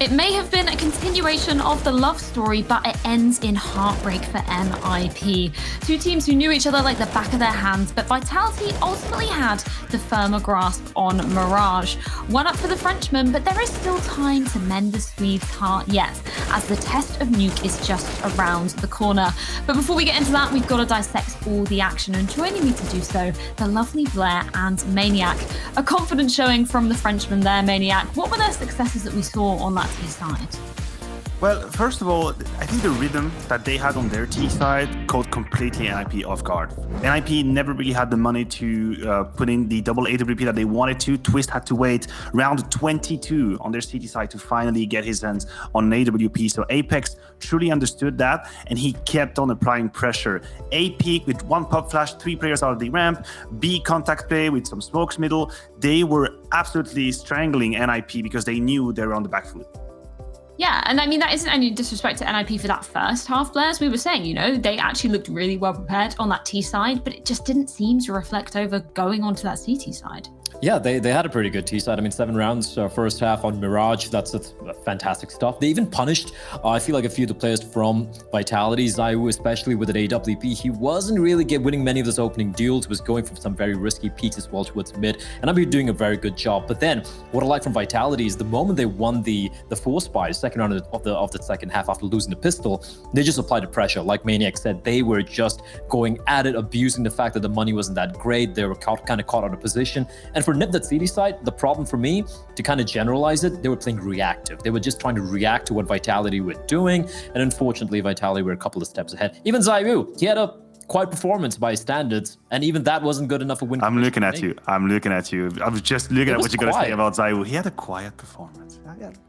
It may have been a continuation of the love story, but it ends in heartbreak for MIP. Two teams who knew each other like the back of their hands, but Vitality ultimately had the firmer grasp on Mirage. One up for the Frenchman, but there is still time to mend the Swede's heart yet, as the test of Nuke is just around the corner. But before we get into that, we've got to dissect all the action, and joining me to do so, the lovely Blair and Maniac. A confident showing from the Frenchman there, Maniac. What were their successes that we saw on that T side? Well, first of all, I think the rhythm that they had on their T side caught completely NIP off guard. NIP never really had the money to put in the double AWP that they wanted to. Twist had to wait round 22 on their CT side to finally get his hands on an AWP. So Apex truly understood that, and he kept on applying pressure. A peak with one pop flash, 3 players out of the ramp, B contact play with some smokes middle. They were absolutely strangling NIP because they knew they were on the back foot. Yeah, and I mean, that isn't any disrespect to NIP for that first half, Blair. As we were saying, you know, they actually looked really well prepared on that T side, but it just didn't seem to reflect over going onto that CT side. Yeah, they had a pretty good T side. I mean, 7 rounds first half on Mirage. That's fantastic stuff. They even punished, I feel like, a few of the players from Vitality. Zayu, especially with an AWP, he wasn't really winning many of those opening duels. He was going for some very risky peaks as well towards mid, and I've been doing a very good job. But then, what I like from Vitality is the moment they won the force buy, second round of the second half after losing the pistol, they just applied the pressure. Like Maniac said, they were just going at it, abusing the fact that the money wasn't that great. They were kind of caught out of position. And for Nip, that CD side, the problem for me, to kind of generalize it, they were playing reactive. They were just trying to react to what Vitality were doing. And unfortunately, Vitality were a couple of steps ahead. Even Zayu, he had a quiet performance by standards, and even that wasn't good enough for win. I'm looking at you. I was just looking at what you're going to say about Zayu. He had a quiet performance.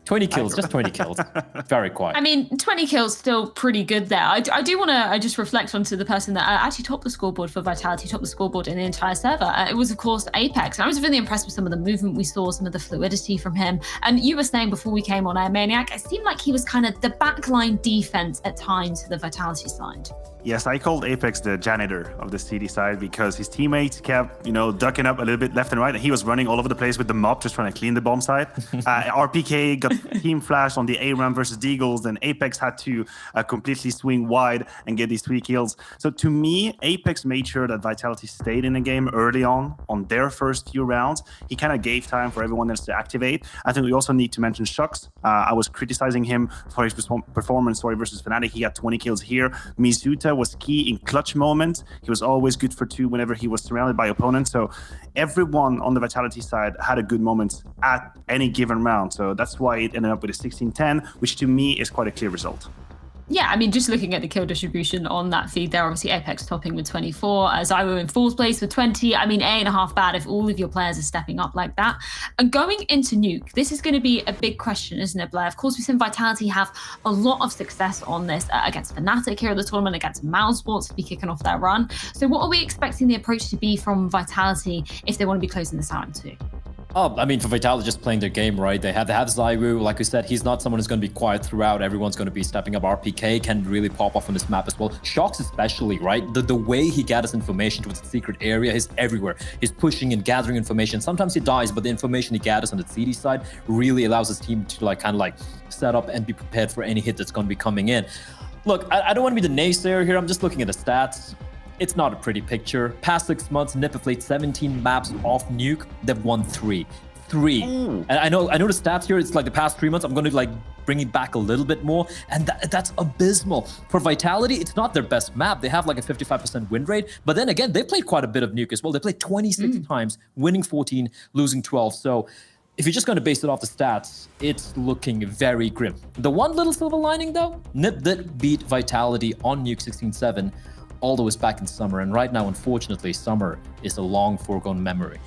20 kills, just 20 kills. Very quiet. I mean, 20 kills still pretty good there. I do want to just reflect onto the person that actually topped the scoreboard for Vitality, topped the scoreboard in the entire server. It was, of course, Apex. And I was really impressed with some of the movement we saw, some of the fluidity from him. And you were saying before we came on air, Maniac, it seemed like he was kind of the backline defense at times for the Vitality side. Yes, I called Apex the janitor of the CD side because his teammates kept, ducking up a little bit left and right, and he was running all over the place with the mop, just trying to clean the bomb side. RPK got team flash on the A ramp versus Deagles, and Apex had to completely swing wide and get these 3 kills. So to me, Apex made sure that Vitality stayed in the game early on their first few rounds. He kind of gave time for everyone else to activate. I think we also need to mention Shux. I was criticizing him for his performance versus Fnatic. He got 20 kills here. Mizuta was key in clutch moments. He was always good for 2 whenever he was surrounded by opponents. So everyone on the Vitality side had a good moment at any given round. So that's why it ended up with a 16-10, which to me is quite a clear result. Yeah, I mean, just looking at the kill distribution on that feed there, obviously Apex topping with 24, Zayu in 4th place with 20. I mean, ain't half bad if all of your players are stepping up like that. And going into Nuke, this is going to be a big question, isn't it, Blair? Of course, we've seen Vitality have a lot of success on this against Fnatic here at the tournament, against Mousesports to be kicking off their run. So what are we expecting the approach to be from Vitality if they want to be closing this out in 2? Oh, I mean, for Vitality, just playing their game, right? They have Zayu. Like we said, he's not someone who's going to be quiet throughout. Everyone's going to be stepping up. RPK can really pop off on this map as well. Shox especially, right? The way he gathers information towards the secret area is everywhere. He's pushing and gathering information. Sometimes he dies, but the information he gathers on the CD side really allows his team to kind of set up and be prepared for any hit that's going to be coming in. Look, I don't want to be the naysayer here. I'm just looking at the stats. It's not a pretty picture. Past 6 months, Nip have played 17 maps off Nuke. They've won 3. And I know the stats here. It's like the past 3 months. I'm going to bring it back a little bit more, and that's abysmal. For Vitality, it's not their best map. They have a 55% win rate, but then again, they played quite a bit of Nuke as well. They played 26 times, winning 14, losing 12. So if you're just going to base it off the stats, it's looking very grim. The one little silver lining though, Nip did beat Vitality on Nuke 16-7. All the way back in summer, and right now, unfortunately, summer is a long foregone memory.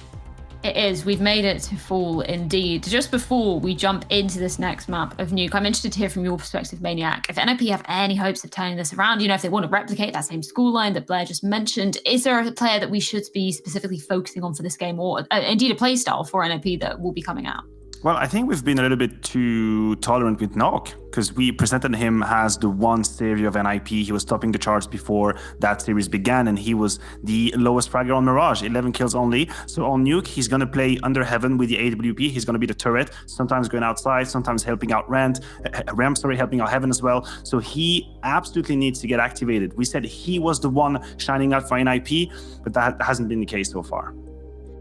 It is. We've made it to fall indeed. Just before we jump into this next map of Nuke, I'm interested to hear from your perspective, Maniac. If NIP have any hopes of turning this around, if they want to replicate that same score line that Blair just mentioned, is there a player that we should be specifically focusing on for this game, or indeed a playstyle for NIP that will be coming out? Well, I think we've been a little bit too tolerant with Nuke because we presented him as the one savior of NIP. He was topping the charts before that series began, and he was the lowest fragger on Mirage, 11 kills only. So on Nuke, he's going to play under Heaven with the AWP. He's going to be the turret, sometimes going outside, sometimes helping out Rem, helping out Heaven as well. So he absolutely needs to get activated. We said he was the one shining out for NIP, but that hasn't been the case so far.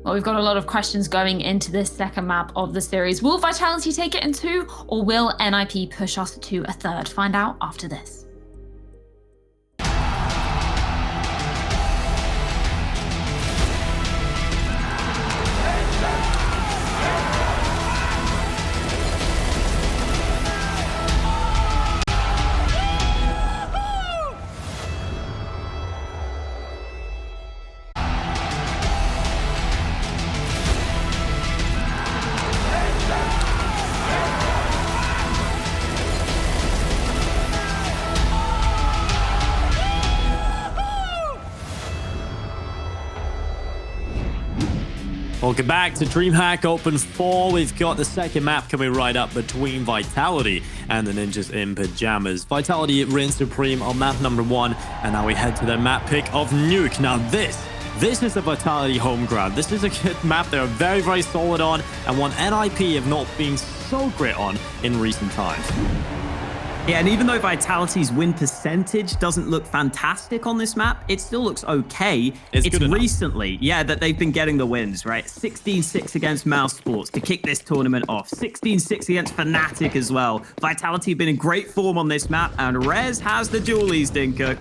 Well, we've got a lot of questions going into this second map of the series. Will Vitality take it in 2, or will NIP push us to a 3rd? Find out after this. Welcome back to DreamHack Open 4. We've got the second map coming right up between Vitality and the Ninjas in Pyjamas. Vitality reigns supreme on map number 1, and now we head to the map pick of Nuke. Now this is a Vitality home ground. This is a good map they're very, very solid on, and one NIP have not been so great on in recent times. Yeah, and even though Vitality's win percentage doesn't look fantastic on this map, it still looks okay. It's recently, that they've been getting the wins, right? 16-6 against Mouse Sports to kick this tournament off. 16-6 against Fnatic as well. Vitality have been in great form on this map, and Rez has the dualies, Dinko.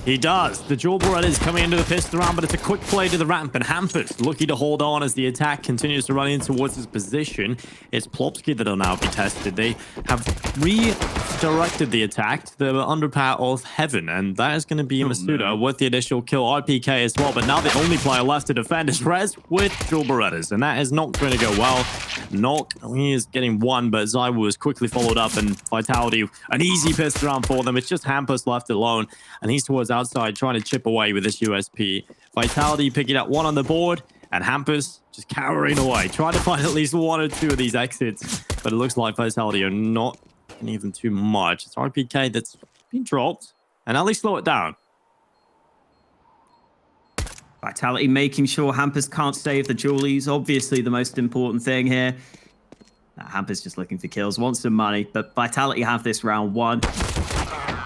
He does. The dual Beretta is coming into the pistol round, but it's a quick play to the ramp, and Hampus looking to hold on as the attack continues to run in towards his position. It's Plopsky that'll now be tested. They have redirected the attack to the underpower of Heaven, and that is going to be Masuda with the additional kill, RPK as well. But now the only player left to defend is Rez with dual Berettas, and that is not going to go well. Nuke, he is getting one, but Zywu was quickly followed up, and Vitality, an easy pistol round for them. It's just Hampus left alone, and he's towards outside trying to chip away with this USP. Vitality picking up one on the board, and Hampus just cowering away, trying to find at least 1 or 2 of these exits. But it looks like Vitality are not even too much. It's RPK that's been dropped, and now they slow it down. Vitality making sure Hampus can't save the dualies. Obviously the most important thing here. Hampus just looking for kills, wants some money, but Vitality have this round 1.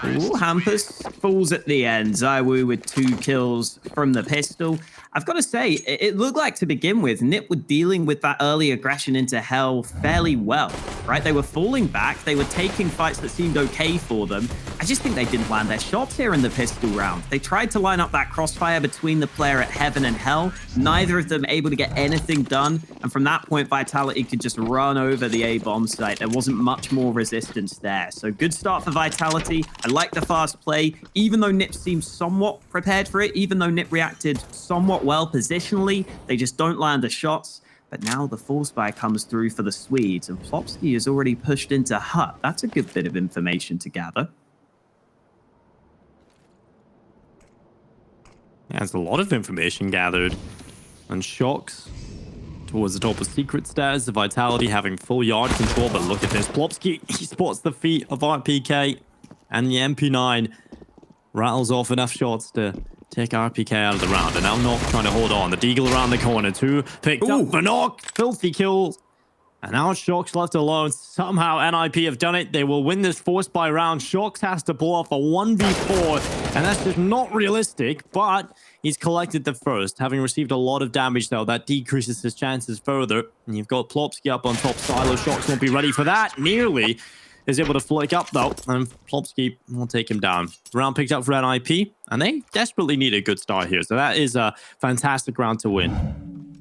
Ooh, Hampus falls at the end. Zywu with 2 kills from the pistol. I've got to say, it looked like to begin with, Nip were dealing with that early aggression into Hell fairly well, right? They were falling back. They were taking fights that seemed okay for them. I just think they didn't land their shots here in the pistol round. They tried to line up that crossfire between the player at Heaven and Hell. Neither of them able to get anything done. And from that point, Vitality could just run over the A-bomb site. There wasn't much more resistance there. So good start for Vitality. I like the fast play, even though Nip seemed somewhat prepared for it, even though Nip reacted somewhat well positionally, they just don't land the shots. But now the full spy comes through for the Swedes, and Plopsky is already pushed into Hut. That's a good bit of information to gather. Yeah, there's a lot of information gathered. And Shocks towards the top of Secret Stairs, the Vitality having full yard control, but look at this. Plopsky, he spots the feet of RPK, and the MP9 rattles off enough shots to take RPK out of the round. And now Nuke trying to hold on. The Deagle around the corner too. Picked up for Nuke. Filthy kills. And now Shocks left alone. Somehow NIP have done it. They will win this forced by round. Shocks has to pull off a 1v4. And that's just not realistic. But he's collected the first. Having received a lot of damage though, that decreases his chances further. And you've got Plopsky up on top. Silo Shocks won't be ready for that. Nearly is able to flick up though, and Plopsky will take him down. Round picked up for NIP, and they desperately need a good start here. So that is a fantastic round to win.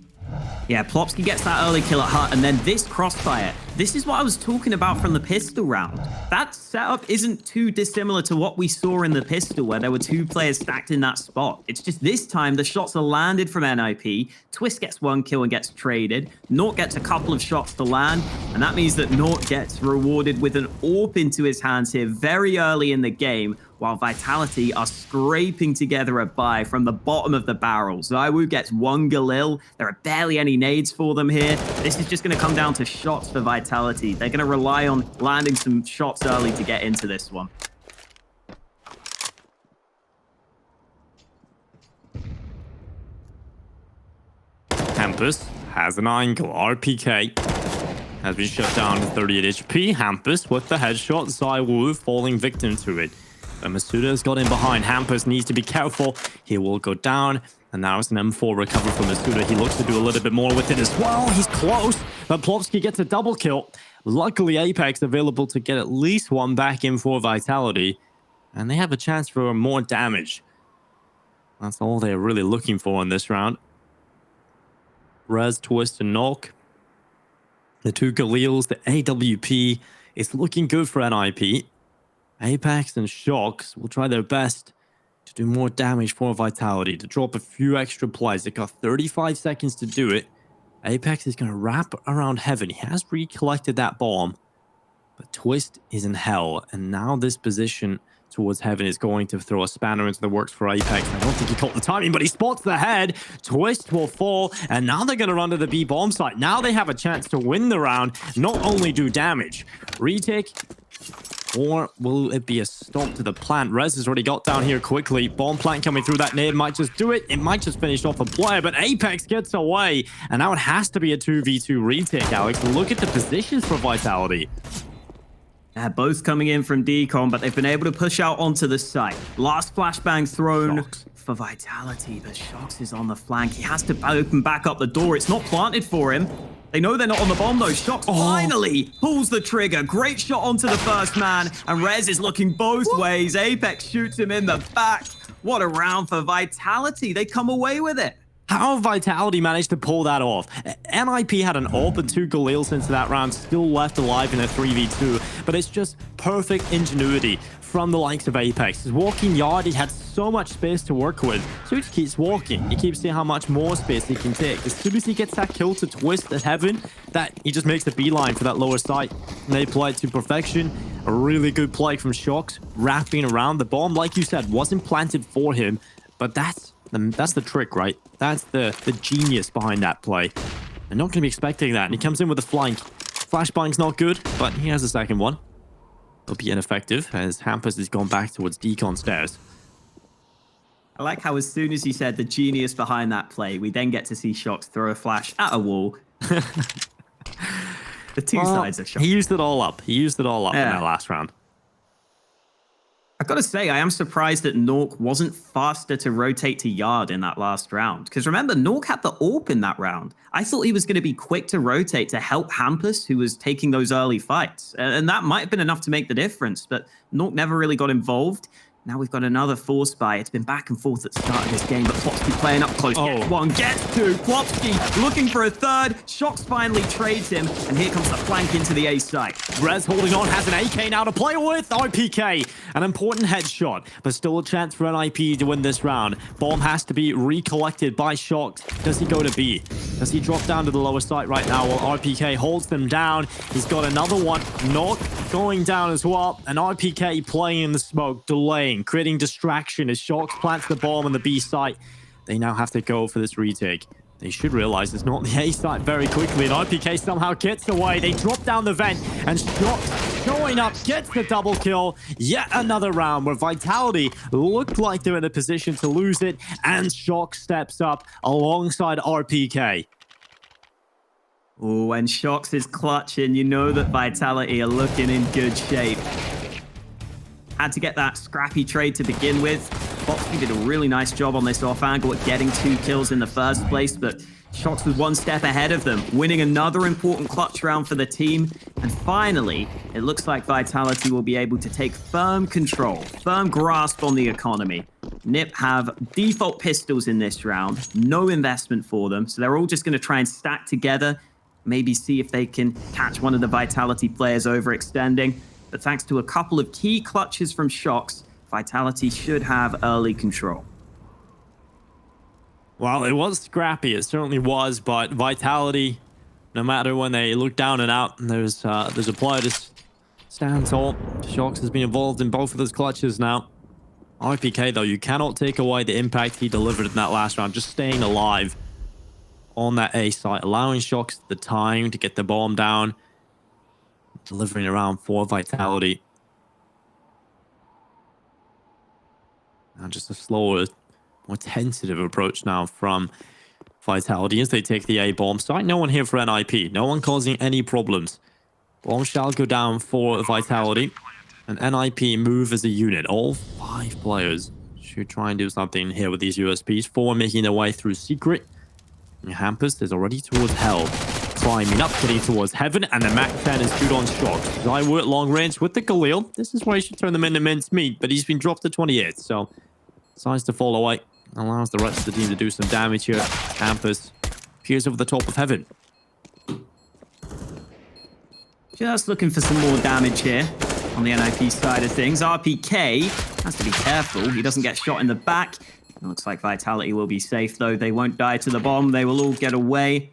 Yeah, Plopsky gets that early kill at Hut, and then this crossfire. This is what I was talking about from the pistol round. That setup isn't too dissimilar to what we saw in the pistol, where there were 2 players stacked in that spot. It's just this time the shots are landed from NIP. Twist gets 1 kill and gets traded. Nuke gets a couple of shots to land, and that means that Nuke gets rewarded with an AWP into his hands here very early in the game, while Vitality are scraping together a buy from the bottom of the barrel. Zywu gets 1 Galil. There are barely any nades for them here. This is just going to come down to shots for Vitality. Vitality. They're going to rely on landing some shots early to get into this one. Hampus has an angle. RPK has been shut down with 38 HP. Hampus with the headshot. Zaiwu falling victim to it. But Masuda's got in behind. Hampus needs to be careful. He will go down. And now it's an M4 recovery from Masuda. He looks to do a little bit more with it as well. He's close. But Plopsky gets a double kill. Luckily, Apex available to get at least one back in for Vitality. And they have a chance for more damage. That's all they're really looking for in this round. Rez, Twist, and Nuke. The two Galils, the AWP. It's looking good for NIP. Apex and Shocks will try their best to do more damage for Vitality, to drop a few extra plays. They got 35 seconds to do it. Apex is going to wrap around Heaven. He has recollected that bomb, but Twist is in hell. And now this position towards Heaven is going to throw a spanner into the works for Apex. I don't think he caught the timing, but he spots the head. Twist will fall, and now they're going to run to the B bomb site. Now they have a chance to win the round, not only do damage. Retake, or will it be a stop to the plant? Rez has already got down here quickly. Bomb plant coming through. That nade might just do it. It might just finish off a player, but Apex gets away. And now it has to be a 2v2 retake, Alex. Look at the positions for Vitality. Both coming in from Decon, but they've been able to push out onto the site. Last flashbang thrown Shocks for Vitality, but Shocks is on the flank. He has to open back up the door. It's not planted for him. They know they're not on the bomb, though. Shocks finally pulls the trigger. Great shot onto the first man, and Rez is looking both ways. Apex shoots him in the back. What a round for Vitality. They come away with it. How Vitality managed to pull that off? NIP had an AWP and 2 Galils into that round, still left alive in a 3v2, but it's just perfect ingenuity from the likes of Apex. His walking yard, he had so much space to work with, so he just keeps walking. He keeps seeing how much more space he can take. As soon as he gets that kill to Twist at Heaven, that he just makes the beeline for that lower site. And they play it to perfection. A really good play from Shocks, wrapping around. The bomb, like you said, wasn't planted for him, but that's the trick, right? That's the genius behind that play. They're not going to be expecting that. And he comes in with a flank. Flashbang's not good, but he has a second one. It'll be ineffective as Hampus has gone back towards Decon stairs. I like how as soon as you said the genius behind that play, we then get to see Shocks throw a flash at a wall. The two sides of Shocks. He used it all up. He used it all up in that last round. I've got to say, I am surprised that Nuke wasn't faster to rotate to yard in that last round. Because remember, Nuke had the AWP in that round. I thought he was going to be quick to rotate to help Hampus, who was taking those early fights. And that might have been enough to make the difference, but Nuke never really got involved. Now we've got another force buy. It's been back and forth at the start of this game, but Plopsky playing up close. Gets one, gets two. Plopsky looking for a third. Shocks finally trades him, and here comes the flank into the A site. Rez holding on, has an AK now to play with. RPK, an important headshot, but still a chance for NIP to win this round. Bomb has to be recollected by Shocks. Does he go to B? Does he drop down to the lower site right now while RPK holds them down? He's got another one. Not going down as well. And RPK playing in the smoke, delaying, creating distraction as Shocks plants the bomb on the B site. They now have to go for this retake. They should realize it's not the A site very quickly, and RPK somehow gets away. They drop down the vent, and Shocks showing up, gets the double kill. Yet another round where Vitality looked like they're in a position to lose it, and Shocks steps up alongside RPK. Oh, when Shocks is clutching, you know that Vitality are looking in good shape. Had to get that scrappy trade to begin with. Plopsky did a really nice job on this off angle at getting 2 kills in the first place, but Shocks was one step ahead of them, winning another important clutch round for the team. And finally, it looks like Vitality will be able to take firm control, firm grasp on the economy. NIP have default pistols in this round, no investment for them, so they're all just going to try and stack together, maybe see if they can catch one of the Vitality players overextending. But thanks to a couple of key clutches from Shocks, Vitality should have early control. Well, it was scrappy. It certainly was, but Vitality, no matter when they look down and out, there's a player to stand tall. Shocks has been involved in both of those clutches now. RPK, though, you cannot take away the impact he delivered in that last round, just staying alive on that A site, allowing Shocks the time to get the bomb down. delivering around for Vitality. Now just a slower, more tentative approach now from Vitality as they take the A bomb site. No one here for NIP. No one causing any problems. Bomb shall go down for Vitality. And NIP move as a unit. All 5 players should try and do something here with these USPs. 4 making their way through Secret. And Hampus is already towards Hell. Climbing up, getting towards Heaven. And the MAC-10 is shoot on Shock. Zywu at long range with the Galil. This is where he should turn them into mince meat. But he's been dropped to 28. So decides to fall away. Allows the rest of the team to do some damage here. Hampus peers over the top of Heaven. Just looking for some more damage here on the NIP side of things. RPK has to be careful. He doesn't get shot in the back. It looks like Vitality will be safe, though. They won't die to the bomb. They will all get away.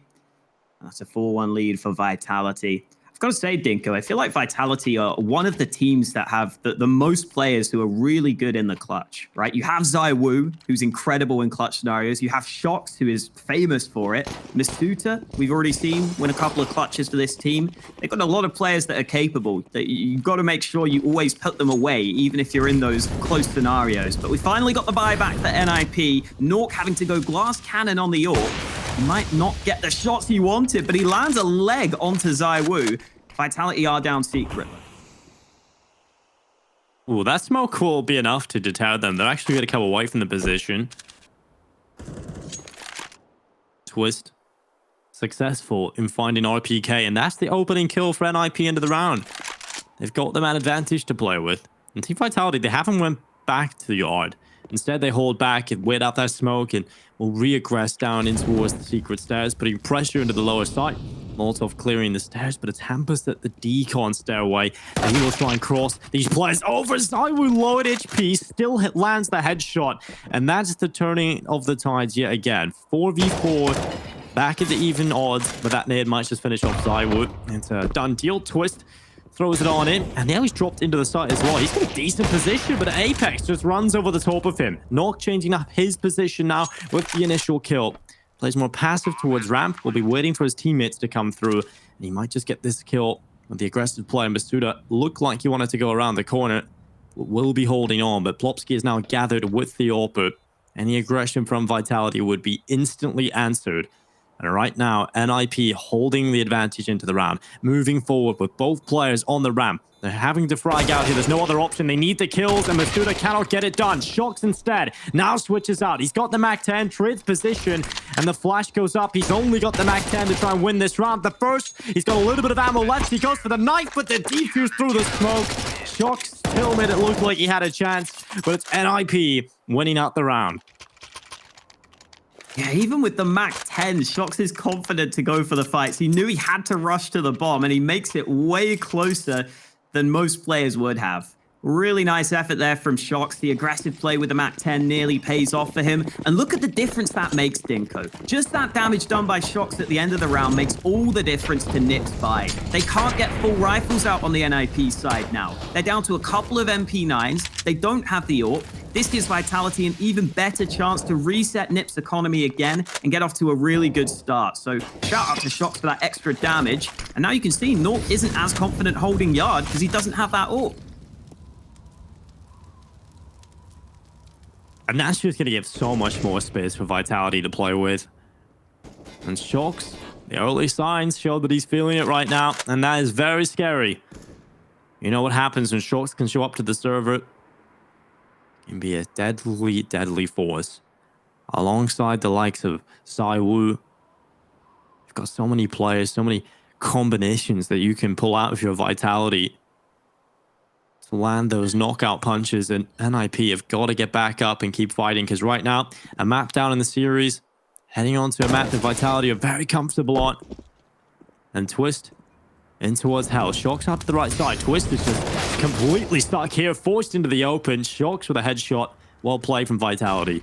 That's a 4-1 lead for Vitality. I've got to say, Dinko, I feel like Vitality are one of the teams that have the most players who are really good in the clutch, right? You have Zywu, who's incredible in clutch scenarios. You have Shox, who is famous for it. Masuta, we've already seen win a couple of clutches for this team. They've got a lot of players that are capable. That you've got to make sure you always put them away, even if you're in those close scenarios. But we finally got the buyback for NIP. Nuke having to go glass cannon on the AWP. He might not get the shots he wanted, but he lands a leg onto Zywu. Vitality are down Secret. Ooh, that smoke will be enough to deter them. They're actually going to come away from the position. Twist. Successful in finding RPK, and that's the opening kill for NIP into the round. They've got them an advantage to play with. And Team Vitality, they haven't went back to the yard. Instead, they hold back and wait out that smoke and will re-aggress down in towards the secret stairs, putting pressure into the lower side. Molotov clearing the stairs, but it's Hampus at the decon stairway, and he will try and cross these players over. Zywu low at HP, still lands the headshot, and that's the turning of the tides yet again. 4v4, back at the even odds, but that nade might just finish off Zywu. It's a done deal. Twist throws it on in, and now he's dropped into the site as well. He's got a decent position, but Apex just runs over the top of him. Nuke changing up his position now with the initial kill. Plays more passive towards ramp. Will be waiting for his teammates to come through, and he might just get this kill with the aggressive player. Masuda looked like he wanted to go around the corner. Will be holding on, but Plopsky is now gathered with the AWP. Any aggression from Vitality would be instantly answered. And right now, NIP holding the advantage into the round. Moving forward with both players on the ramp. They're having to frag out here. There's no other option. They need the kills, and Masuda cannot get it done. Shox instead. Now switches out. He's got the MAC-10, trades position, and the flash goes up. He's only got the MAC-10 to try and win this round. The first, he's got a little bit of ammo left. He goes for the knife, but the defuse through the smoke. Shox still made it look like he had a chance, but it's NIP winning out the round. Yeah, even with the MAC-10, Shox is confident to go for the fights. He knew he had to rush to the bomb, and he makes it way closer than most players would have. Really nice effort there from Shox. The aggressive play with the MAC-10 nearly pays off for him. And look at the difference that makes, Dinko. Just that damage done by Shox at the end of the round makes all the difference to Nip's buy. They can't get full rifles out on the NIP side now. They're down to a couple of MP9s. They don't have the AWP. This gives Vitality an even better chance to reset Nip's economy again and get off to a really good start. So shout out to Shox for that extra damage. And now you can see Nuke isn't as confident holding yard because he doesn't have that AWP. And that's just going to give so much more space for Vitality to play with. And Shox, the early signs show that he's feeling it right now. And that is very scary. You know what happens when Shox can show up to the server? It can be a deadly, deadly force. Alongside the likes of Zywu. You've got so many players, so many combinations that you can pull out of your Vitality to land those knockout punches, and NIP have got to get back up and keep fighting, because right now, a map down in the series, heading on to a map that Vitality are very comfortable on. And Twist in towards Hell. Shox out to the right side. Twist is just completely stuck here, forced into the open. Shox with a headshot. Well played from Vitality.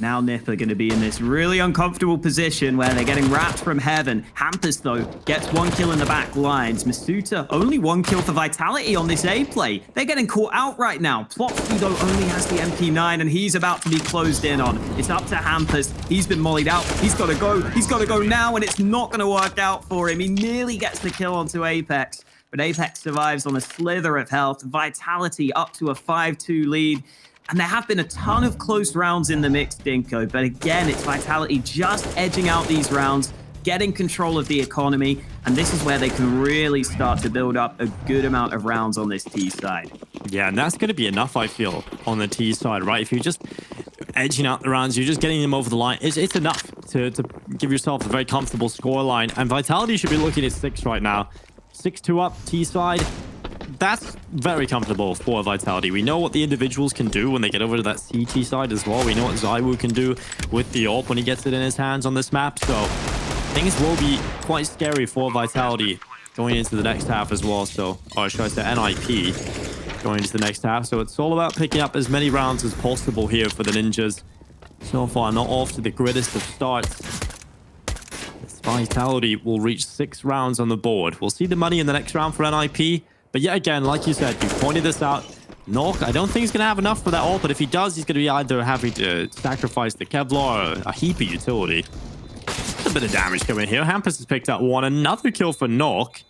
Now Nip are going to be in this really uncomfortable position where they're getting wrapped from heaven. Hampus, though, gets 1 kill in the back lines. Masuta, only 1 kill for Vitality on this A play. They're getting caught out right now. Plopsky, though, only has the MP9, and he's about to be closed in on. It's up to Hampus. He's been mollied out. He's got to go. He's got to go now, and it's not going to work out for him. He nearly gets the kill onto Apex, but Apex survives on a slither of health. Vitality up to a 5-2 lead. And there have been a ton of close rounds in the mix, Dinko. But again, it's Vitality just edging out these rounds, getting control of the economy. And this is where they can really start to build up a good amount of rounds on this T side. Yeah, and that's going to be enough, I feel, on the T side, right? If you're just edging out the rounds, you're just getting them over the line. It's enough to give yourself a very comfortable scoreline. And Vitality should be looking at 6 right now. 6-2 up, T side. That's very comfortable for Vitality. We know what the individuals can do when they get over to that CT side as well. We know what ZywOo can do with the AWP when he gets it in his hands on this map. So things will be quite scary for Vitality going into the next half as well. So, or should I say NIP going into the next half. So it's all about picking up as many rounds as possible here for the Ninjas. So far, not off to the greatest of starts. This Vitality will reach 6 rounds on the board. We'll see the money in the next round for NIP. But yet again, like you said, you pointed this out. Nuke, I don't think he's going to have enough for that ult, but if he does, he's going to be either having to sacrifice the Kevlar or a heap of utility. A bit of damage coming here. Hampus has picked up 1. Another kill for Nuke.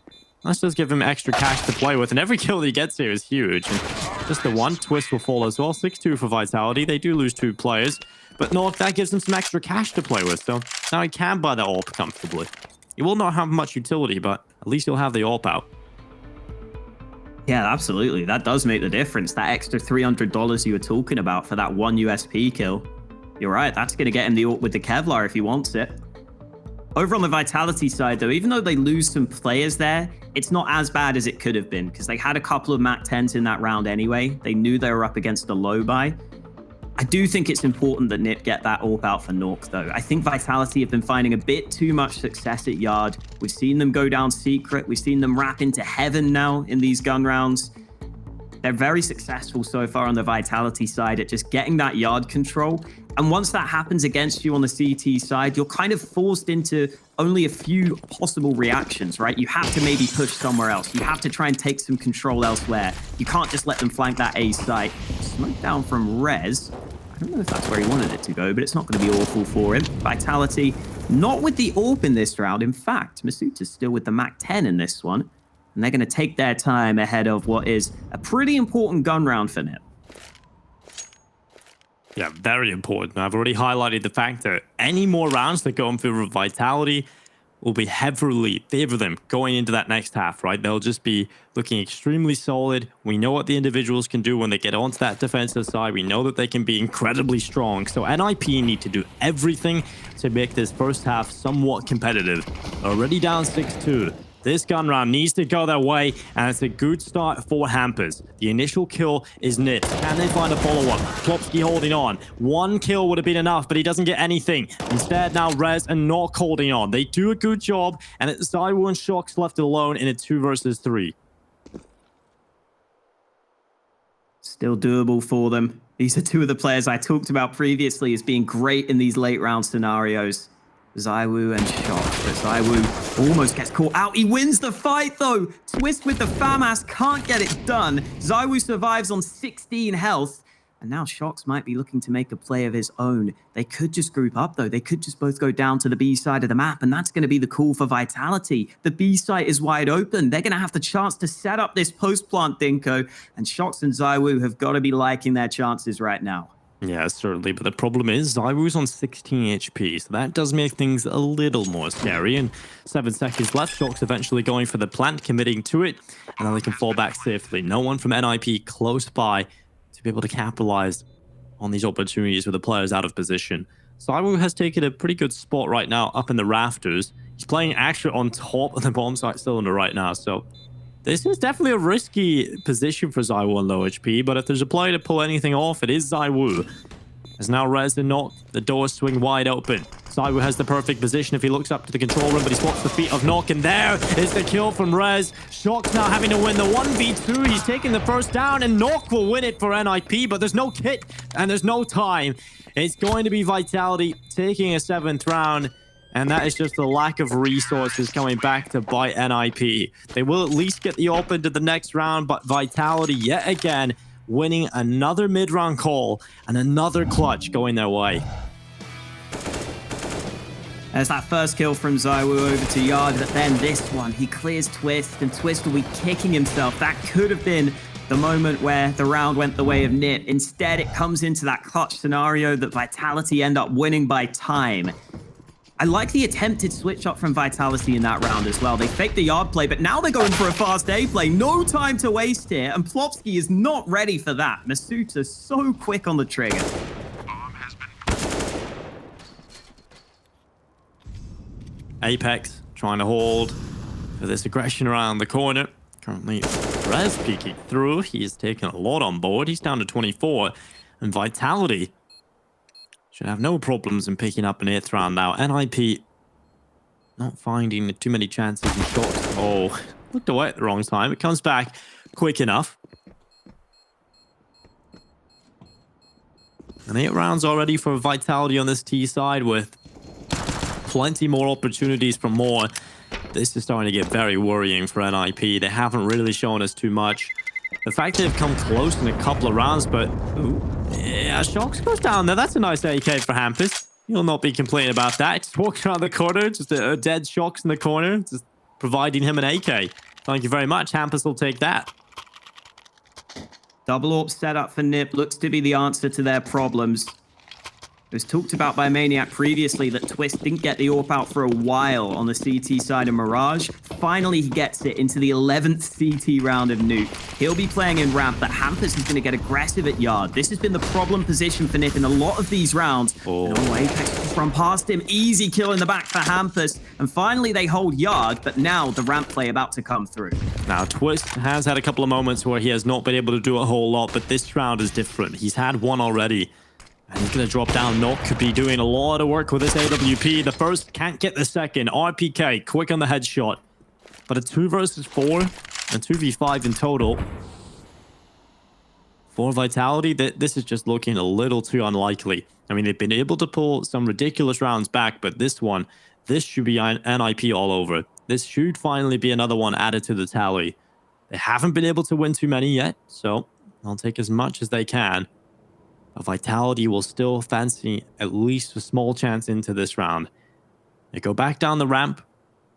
Let's just give him extra cash to play with, and every kill that he gets here is huge. And just the 1 twist will fall as well. 6-2 for Vitality. They do lose 2 players, but Nuke, that gives him some extra cash to play with, so now he can buy the AWP comfortably. He will not have much utility, but at least he'll have the AWP out. Yeah, absolutely. That does make the difference. That extra $300 you were talking about for that 1 USP kill. You're right. That's going to get him the AWP with the Kevlar if he wants it. Over on the Vitality side, though, even though they lose some players there, it's not as bad as it could have been because they had a couple of MAC 10s in that round anyway. They knew they were up against a low buy. I do think it's important that Nip get that AWP out for Nuke, though. I think Vitality have been finding a bit too much success at Yard. We've seen them go down secret. We've seen them wrap into heaven now in these gun rounds. They're very successful so far on the Vitality side at just getting that Yard control. And once that happens against you on the CT side, you're kind of forced into only a few possible reactions, right? You have to maybe push somewhere else. You have to try and take some control elsewhere. You can't just let them flank that A site. Smoke down from Rez. I don't know if that's where he wanted it to go, but it's not going to be awful for him. Vitality, not with the AWP in this round. In fact, Masuta's still with the MAC 10 in this one. And they're going to take their time ahead of what is a pretty important gun round for Nip. Yeah, very important. I've already highlighted the fact that any more rounds that go in favor of Vitality will be heavily favor them going into that next half, right? They'll just be looking extremely solid. We know what the individuals can do when they get onto that defensive side. We know that they can be incredibly strong. So NIP need to do everything to make this first half somewhat competitive. Already down 6-2. This gun round needs to go their way, and it's a good start for Hampers. The initial kill is Nip. Can they find a follow-up? Plopsky holding on. 1 kill would have been enough, but he doesn't get anything. Instead, now Rez and Nuke holding on. They do a good job, and it's ZywOo and Shox left alone in a 2 versus 3. Still doable for them. These are 2 of the players I talked about previously as being great in these late round scenarios. ZywOo and Shox, but ZywOo almost gets caught out. He wins the fight, though. Twist with the FAMAS can't get it done. ZywOo survives on 16 health. And now Shox might be looking to make a play of his own. They could just group up, though. They could just both go down to the B side of the map, and that's going to be the call for Vitality. The B site is wide open. They're going to have the chance to set up this post-plant, Dinko. And Shox and ZywOo have got to be liking their chances right now. Yeah, certainly. But the problem is ZywOo's on 16 HP, so that does make things a little more scary. And 7 seconds left. Shox eventually going for the plant, committing to it, and then they can fall back safely. No one from NIP close by to be able to capitalize on these opportunities with the players out of position. ZywOo has taken a pretty good spot right now up in the rafters. He's playing actually on top of the bomb site cylinder right now, so this is definitely a risky position for ZywOo on low HP, but if there's a player to pull anything off, it is ZywOo. As now Rez and Nuke, the doors swing wide open. ZywOo has the perfect position if he looks up to the control room, but he spots the feet of Nuke, and there is the kill from Rez. Shox now having to win the 1v2. He's taking the first down, and Nuke will win it for NIP, but there's no kit, and there's no time. It's going to be Vitality taking a 7th round. And that is just the lack of resources coming back to bite NIP. They will at least get the open to the next round, but Vitality yet again winning another mid-round call and another clutch going their way. There's that first kill from Zywoo over to Yard, but then this one, he clears Twist, and Twist will be kicking himself. That could have been the moment where the round went the way of Nip. Instead, it comes into that clutch scenario that Vitality end up winning by time. I like the attempted switch up from Vitality in that round as well. They faked the Yard play, but now they're going for a fast A play. No time to waste here, and Plopsky is not ready for that. Masuta so quick on the trigger. Apex trying to hold for this aggression around the corner. Currently, Rez peeking through. He is taking a lot on board. He's down to 24. And Vitality should have no problems in picking up an 8th round now. NIP not finding too many chances and shots. Oh, looked away at the wrong time. It comes back quick enough. And 8 rounds already for Vitality on this T side with plenty more opportunities for more. This is starting to get very worrying for NIP. They haven't really shown us too much. The fact they've come close in a couple of rounds, but yeah, Shocks goes down there. That's a nice AK for Hampus. He'll not be complaining about that. Just walking around the corner, just a dead Shocks in the corner, just providing him an AK. Thank you very much. Hampus will take that. Double AWP setup for Nip looks to be the answer to their problems. It was talked about by Maniac previously that Twist didn't get the AWP out for a while on the CT side of Mirage. Finally, he gets it into the 11th CT round of Nuke. He'll be playing in ramp, but Hampus is going to get aggressive at Yard. This has been the problem position for Nip in a lot of these rounds. And Apex just run past him. Easy kill in the back for Hampus. And finally, they hold Yard, but now the ramp play about to come through. Now, Twist has had a couple of moments where he has not been able to do a whole lot, but this round is different. He's had one already. And he's going to drop down. Nuke could be doing a lot of work with this AWP. The first can't get the second. RPK, quick on the headshot. But a 2 versus 4 and 2v5 in total. For Vitality, this is just looking a little too unlikely. I mean, they've been able to pull some ridiculous rounds back, but this one, this should be NIP all over. This should finally be another one added to the tally. They haven't been able to win too many yet, so they'll take as much as they can. But Vitality will still fancy at least a small chance into this round. They go back down the ramp.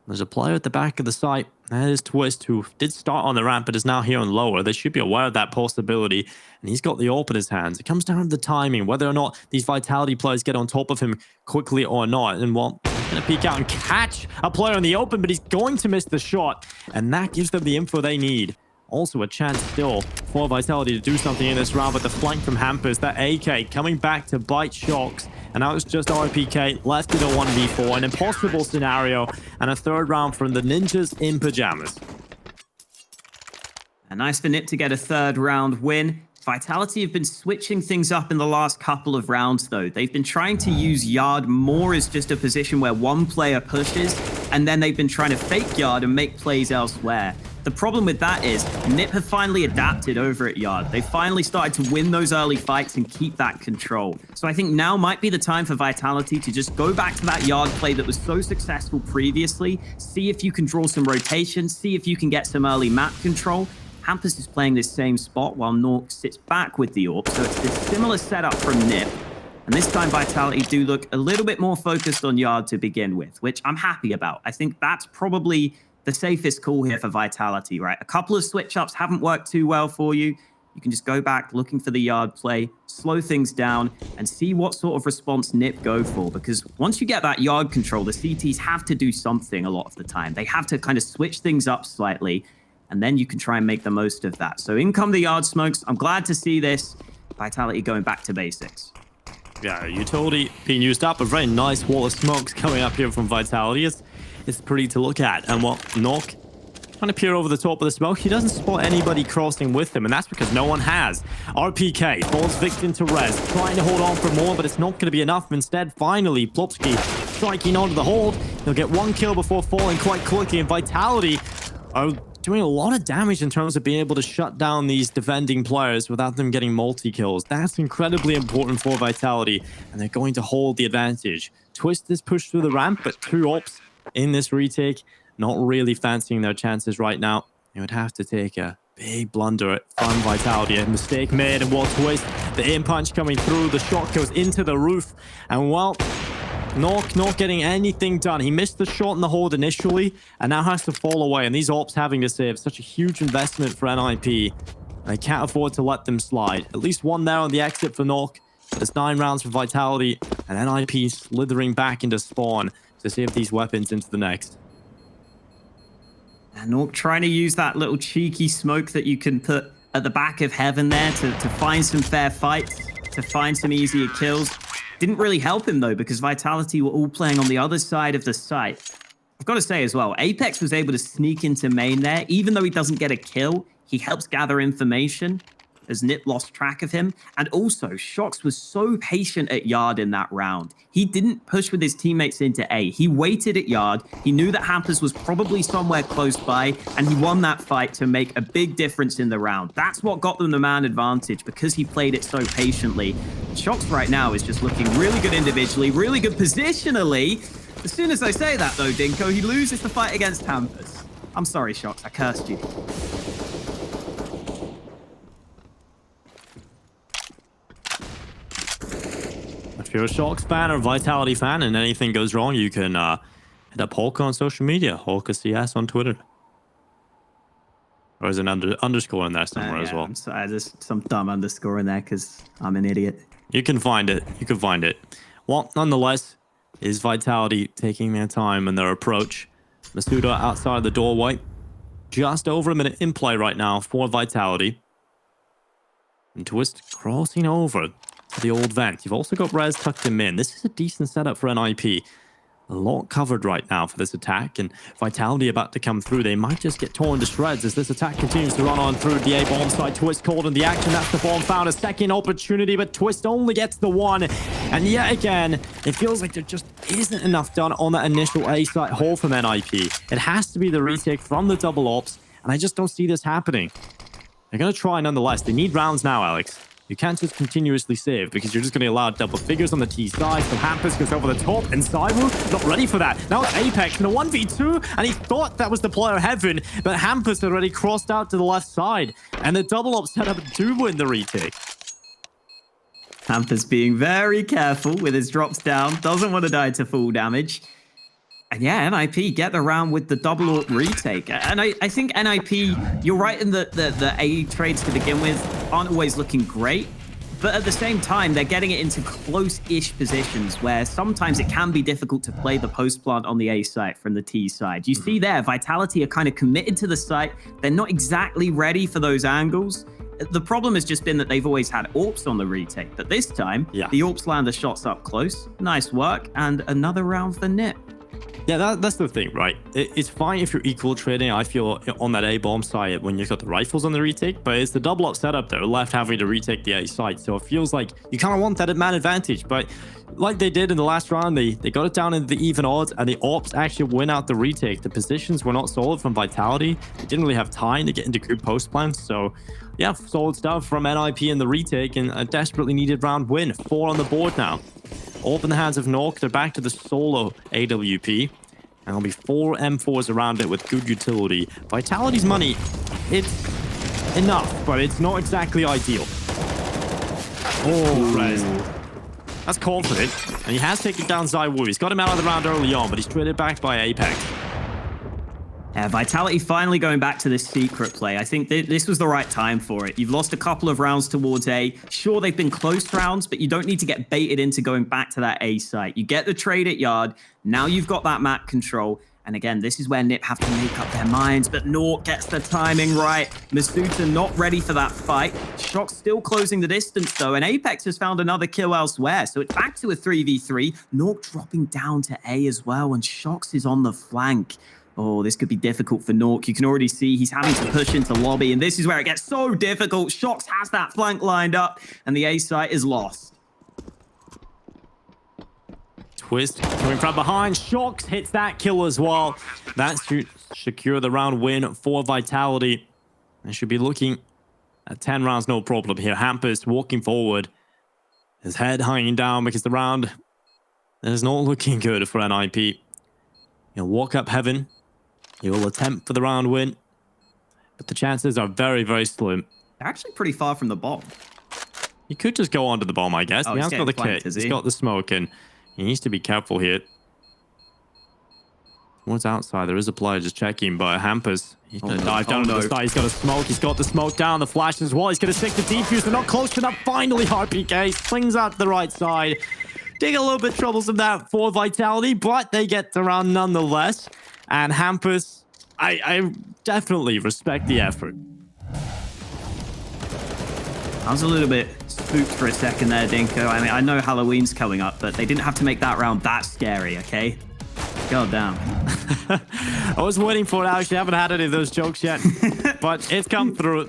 There's a player at the back of the site. That is Twist, who did start on the ramp but is now here on lower. They should be aware of that possibility. And he's got the AWP in his hands. It comes down to the timing, whether or not these Vitality players get on top of him quickly or not. And well, he's going to peek out and catch a player in the open, but he's going to miss the shot. And that gives them the info they need. Also a chance still for Vitality to do something in this round, but the flank from Hampus, that AK coming back to bite Shocks. And now it's just RPK left in a 1v4, an impossible scenario, and a 3rd round from the Ninjas in Pyjamas. And nice for Nip to get a 3rd round win. Vitality have been switching things up in the last couple of rounds, though. They've been trying to use Yard more as just a position where one player pushes, and then they've been trying to fake Yard and make plays elsewhere. The problem with that is Nip have finally adapted over at Yard. They finally started to win those early fights and keep that control. So I think now might be the time for Vitality to just go back to that Yard play that was so successful previously, see if you can draw some rotation, see if you can get some early map control. Hampus is playing this same spot while Nuke sits back with the AWP, so it's this similar setup from Nip. And this time Vitality do look a little bit more focused on Yard to begin with, which I'm happy about. I think that's probably the safest call here for Vitality, right? A couple of switch-ups haven't worked too well for you. You can just go back looking for the Yard play, slow things down, and see what sort of response Nip go for. Because once you get that Yard control, the CTs have to do something a lot of the time. They have to kind of switch things up slightly, and then you can try and make the most of that. So in come the Yard smokes. I'm glad to see this. Vitality going back to basics. Yeah, Utility being used up. A very nice wall of smokes coming up here from Vitality. It's pretty to look at. And what Nuke trying to peer over the top of the smoke. He doesn't spot anybody crossing with him, and that's because no one has. RPK falls victim to Rez, trying to hold on for more, but it's not going to be enough. Instead, finally, Plopsky striking onto the hold. He'll get 1 kill before falling quite quickly, and Vitality are doing a lot of damage in terms of being able to shut down these defending players without them getting multi-kills. That's incredibly important for Vitality, and they're going to hold the advantage. Twist is pushed through the ramp, but 2 ops in this retake, not really fancying their chances right now. They would have to take a big blunder from Vitality. A mistake made, and while Twist, the aim punch coming through, the shot goes into the roof, and well, Nuke not getting anything done. He missed the shot in the hold initially, and now has to fall away, and these ops having to save such a huge investment for NIP. They can't afford to let them slide. At least one there on the exit for Nuke. There's 9 rounds for Vitality, and NIP slithering back into spawn to save these weapons into the next. And Nuke trying to use that little cheeky smoke that you can put at the back of Heaven there to find some fair fights, to find some easier kills. Didn't really help him, though, because Vitality were all playing on the other side of the site. I've got to say as well, Apex was able to sneak into main there. Even though he doesn't get a kill, he helps gather information as Nip lost track of him. And also, Shox was so patient at Yard in that round. He didn't push with his teammates into A. He waited at Yard. He knew that Hampers was probably somewhere close by, and he won that fight to make a big difference in the round. That's what got them the man advantage, because he played it so patiently. Shox right now is just looking really good individually, really good positionally. As soon as I say that, though, Dinko, he loses the fight against Hampers. I'm sorry, Shox, I cursed you. If you're a Shox fan or a Vitality fan and anything goes wrong, you can hit up Hulk on social media, HulkaCS on Twitter. Or is an underscore in there somewhere as well? I'm sorry, there's some dumb underscore in there because I'm an idiot. You can find it. You can find it. Well, nonetheless, is Vitality taking their time and their approach. Masuda outside the doorway. Just over a minute in play right now for Vitality. And Twist crossing over to the old vent. You've also got Rez tucked him in. This is a decent setup for NIP. A lot covered right now for this attack, and Vitality about to come through. They might just get torn to shreds as this attack continues to run on through the A-bomb side. Twist called in the action. That's the bomb found. A second opportunity, but Twist only gets the one. And yet again, it feels like there just isn't enough done on that initial A-site haul from NIP. It has to be the retake from the double ops, and I just don't see this happening. They're going to try nonetheless. They need rounds now, Alex. You can't just continuously save because you're just going to allow double figures on the T side. So Hampus goes over the top, and Cywu not ready for that. Now it's Apex in a 1v2, and he thought that was the player Heaven, but Hampus already crossed out to the left side, and the double up setup do win the retake. Hampus being very careful with his drops down, doesn't want to die to full damage. And yeah, NIP get the round with the double AWP retake. And I think NIP, you're right in the A trades to begin with aren't always looking great. But at the same time, they're getting it into close-ish positions where sometimes it can be difficult to play the post plant on the A site from the T side. You see there, Vitality are kind of committed to the site. They're not exactly ready for those angles. The problem has just been that they've always had AWPs on the retake. But this time, the AWPs land the shots up close. Nice work. And another round for Nip. Yeah, that's the thing, right? It's fine if you're equal trading, I feel, on that A-bomb side when you've got the rifles on the retake, but it's the double up setup there, left having to retake the A side. So it feels like you kind of want that man advantage, but like they did in the last round, they got it down into the even odds, and the ops actually win out the retake. The positions were not solid from Vitality. They didn't really have time to get into good post plans, so yeah, solid stuff from NIP in the retake, and a desperately needed round win. 4 on the board now. All in the hands of Nuke. They're back to the solo AWP. And there'll be 4 M4s around it with good utility. Vitality's money, it's enough, but it's not exactly ideal. Oh, Rez. That's confident. And he has taken down Cywu. He's got him out of the round early on, but he's traded back by Apex. Yeah, Vitality finally going back to this secret play. I think this was the right time for it. You've lost a couple of rounds towards A. Sure, they've been close rounds, but you don't need to get baited into going back to that A site. You get the trade at Yard. Now you've got that map control. And again, this is where Nip have to make up their minds, but Nuke gets the timing right. Masuda not ready for that fight. Shox still closing the distance, though, and Apex has found another kill elsewhere. So it's back to a 3v3. Nuke dropping down to A as well, and Shox is on the flank. Oh, this could be difficult for Nuke. You can already see he's having to push into lobby, and this is where it gets so difficult. Shox has that flank lined up, and the A site is lost. Twist coming from behind. Shocks hits that kill as well. That should secure the round win for Vitality. They should be looking at 10 rounds, no problem here. Hampus walking forward. His head hanging down because the round is not looking good for NIP. He'll walk up heaven. He will attempt for the round win. But the chances are very, very slim. They're actually pretty far from the bomb. He could just go onto the bomb, I guess. Oh, He he's has got the getting flanked, kit. is He's he? got the smoke, and he needs to be careful here. What's outside? There is a player just checking, but Hampus, he's going to dive down to the side. He's got a smoke. He's got the smoke down. The flash as well. He's going to stick the defuse. They're not close enough. Finally, RPK slings out the right side. Dig a little bit troublesome that for Vitality, but they get the round nonetheless. And Hampus, I definitely respect the effort. I was a little bit spooked for a second there, Dinko. I mean, I know Halloween's coming up, but they didn't have to make that round that scary, okay? God damn. I was waiting for it. I actually haven't had any of those jokes yet, but it's come through.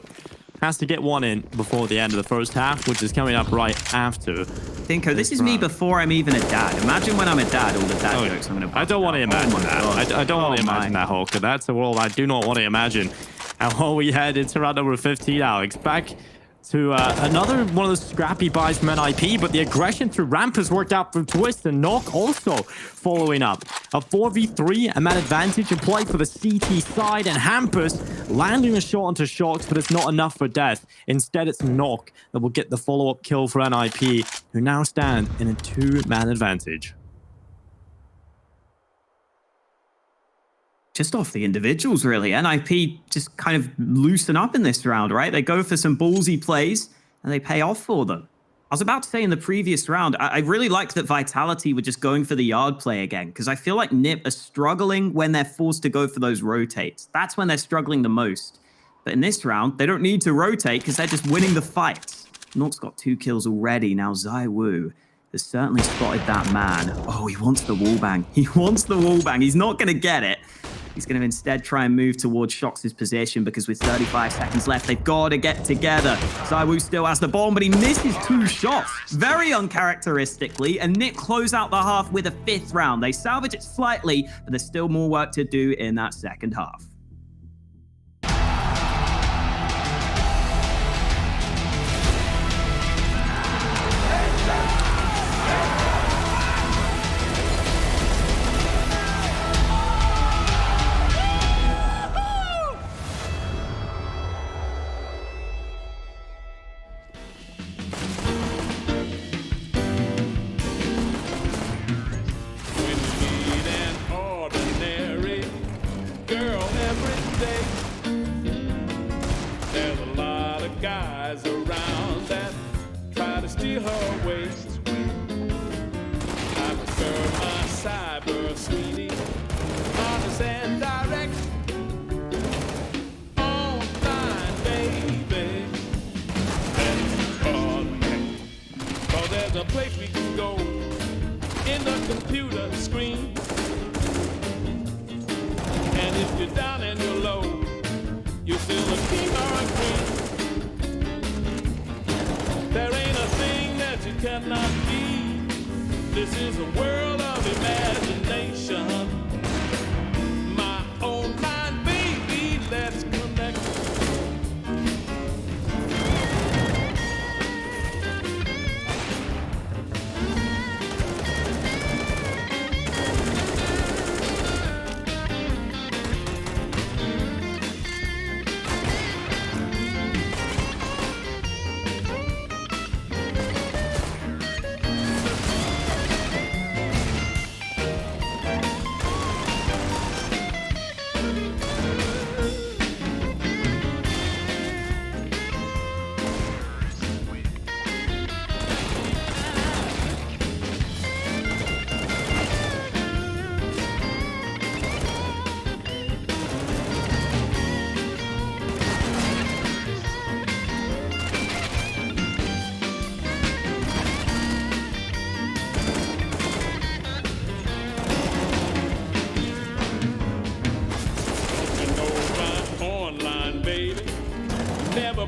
Has to get one in before the end of the first half, which is coming up right after. Dinko, this is me before I'm even a dad. Imagine when I'm a dad, all the dad jokes I'm going to I don't want to imagine that. I don't want to imagine my. that, Hawker. That's a world I do not want to imagine. And while we head into round number 15, Alex, back to another one of those scrappy buys from NIP, but the aggression through ramp has worked out for Twist, and Knock also following up. A 4v3, a man advantage in play for the CT side, and Hampus landing a shot onto Shocks, but it's not enough for death. Instead, it's Knock that will get the follow-up kill for NIP, who now stand in a 2-man advantage. Just off the individuals, really. NIP just kind of loosen up in this round, right? They go for some ballsy plays, and they pay off for them. I was about to say in the previous round, I really like that Vitality were just going for the yard play again, because I feel like NIP are struggling when they're forced to go for those rotates. That's when they're struggling the most. But in this round, they don't need to rotate because they're just winning the fights. Nook's got 2 kills already. Now ZywOo has certainly spotted that man. Oh, he wants the wallbang. He wants the wallbang. He's not going to get it. He's going to instead try and move towards Shox' position because with 35 seconds left, they've got to get together. ZywOo still has the bomb, but he misses 2 shots. Very uncharacteristically, and Nick close out the half with a 5th round. They salvage it slightly, but there's still more work to do in that second half.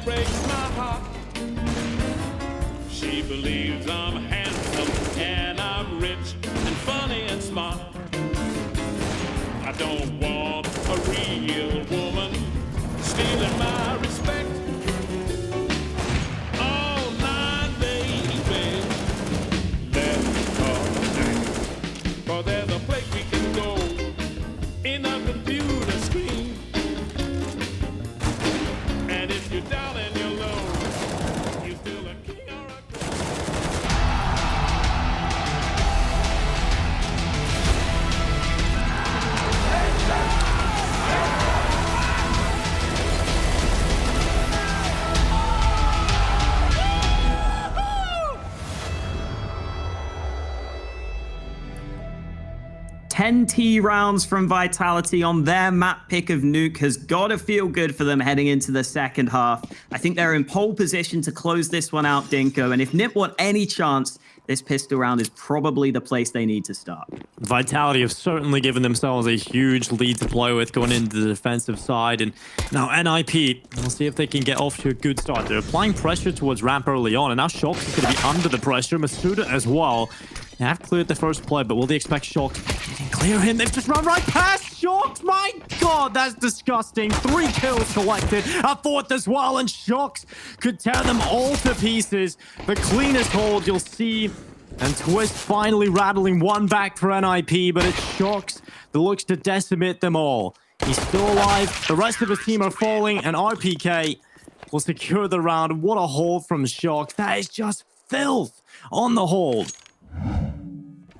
Breaks my heart. She believes I'm handsome and I'm rich and funny and smart. I don't want a real woman stealing my respect. All night, baby, let's talk. For there's a place we can go in a computer screen. And if you're down and you're low, you feel a king or a queen. Ten T rounds from Vitality on their map pick of Nuke has got to feel good for them heading into the second half. I think they're in pole position to close this one out, Dinko. And if NiP want any chance, this pistol round is probably the place they need to start. Vitality have certainly given themselves a huge lead to play with going into the defensive side. And now NIP, we'll see if they can get off to a good start. They're applying pressure towards ramp early on, and now Shox is going to be under the pressure. Masuda as well. They have cleared the first play, but will they expect Shox? They can clear him. They've just run right past Shox. My God, that's disgusting. 3 kills collected. A 4th as well, and Shox could tear them all to pieces. The cleanest hold you'll see. And Twist finally rattling one back for NIP, but it's Shox that looks to decimate them all. He's still alive. The rest of his team are falling, and RPK will secure the round. What a hold from Shox. That is just filth on the hold.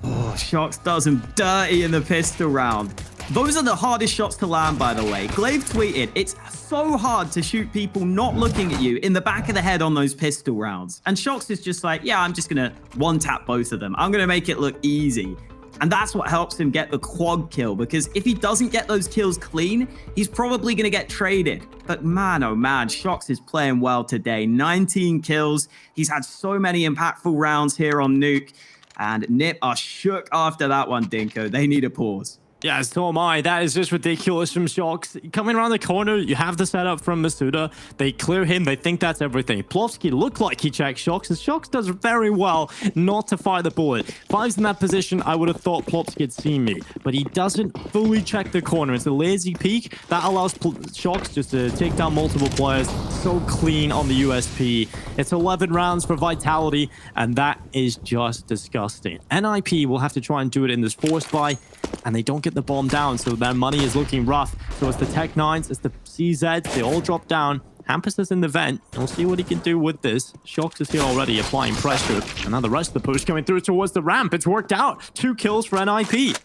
Oh, Shox does him dirty in the pistol round. Those are the hardest shots to land, by the way. Glaive tweeted, it's so hard to shoot people not looking at you in the back of the head on those pistol rounds. And Shox is just like, yeah, I'm just going to one-tap both of them. I'm going to make it look easy. And that's what helps him get the quad kill, because if he doesn't get those kills clean, he's probably going to get traded. But man, oh man, Shox is playing well today. 19 kills. He's had so many impactful rounds here on Nuke. And NiP are shook after that one, Dinko. They need a pause. Yeah, so am I. That is just ridiculous from Shox. Coming around the corner, you have the setup from Masuda. They clear him. They think that's everything. Plofsky looked like he checked Shox, and Shox does very well not to fire the bullet. If I was in that position, I would have thought Plofsky had seen me, but he doesn't fully check the corner. It's a lazy peek. That allows Shox just to take down multiple players. So clean on the USP. It's 11 rounds for Vitality, and that is just disgusting. NIP will have to try and do it in this force buy, and they don't get the bomb down, so their money is looking rough. So it's the Tech 9s, it's the CZs, they all drop down. Hampus is in the vent. We'll see what he can do with this. Shox is here already applying pressure. And now the rest of the push coming through towards the ramp. It's worked out. 2 kills for NIP.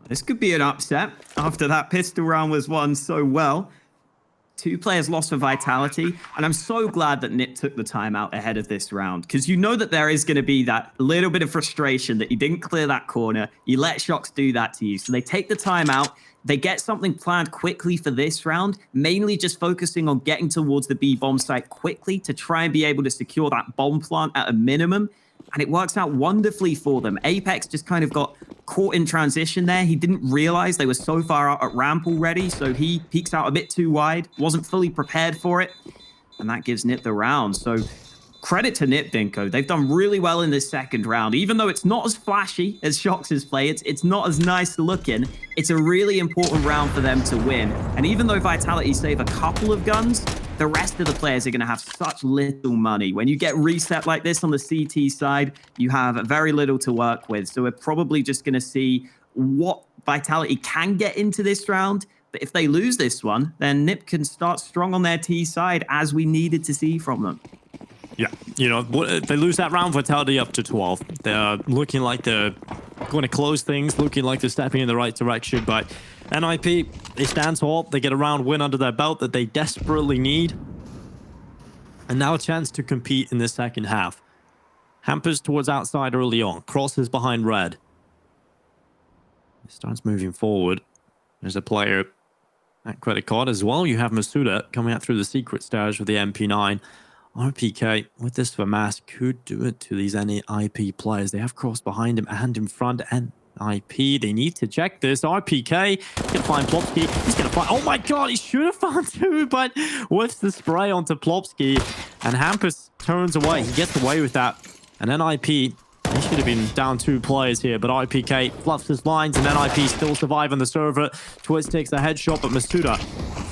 This could be an upset after that pistol round was won so well. 2 players lost for Vitality, and I'm so glad that NiP took the time out ahead of this round, because you know that there is going to be that little bit of frustration that you didn't clear that corner. You let Shox do that to you. So they take the time out. They get something planned quickly for this round, mainly just focusing on getting towards the B bomb site quickly to try and be able to secure that bomb plant at a minimum. And it works out wonderfully for them. Apex just kind of got caught in transition there. He didn't realize they were so far out at ramp already, so he peeks out a bit too wide, wasn't fully prepared for it, and that gives NiP the round. So credit to NiP, Dinko. They've done really well in this second round. Even though it's not as flashy as Shox's play, it's not as nice looking, it's a really important round for them to win. And even though Vitality save a couple of guns, the rest of the players are going to have such little money. When you get reset like this on the CT side, you have very little to work with. So we're probably just going to see what Vitality can get into this round. But if they lose this one, then NiP can start strong on their T side, as we needed to see from them. Yeah, you know, if they lose that round, Vitality up to 12. They're looking like they're going to close things, looking like they're stepping in the right direction. But NIP, they stand tall. They get a round win under their belt that they desperately need. And now a chance to compete in the second half. Hampers towards outside early on. Crosses behind red. He starts moving forward. There's a player at credit card as well. You have Masuda coming out through the secret stairs with the MP9. RPK with this FAMAS could do it to these NIP players. They have cross behind him and in front. NIP, they need to check this. RPK, he's going to find Plopsky. He's going to find... Oh my God, he should have found 2, but with the spray onto Plopsky. And Hampus turns away. He gets away with that. And NIP He should have been down 2 players here, but IPK fluffs his lines, and NIP still survive on the server. Twist takes a headshot, but Masuda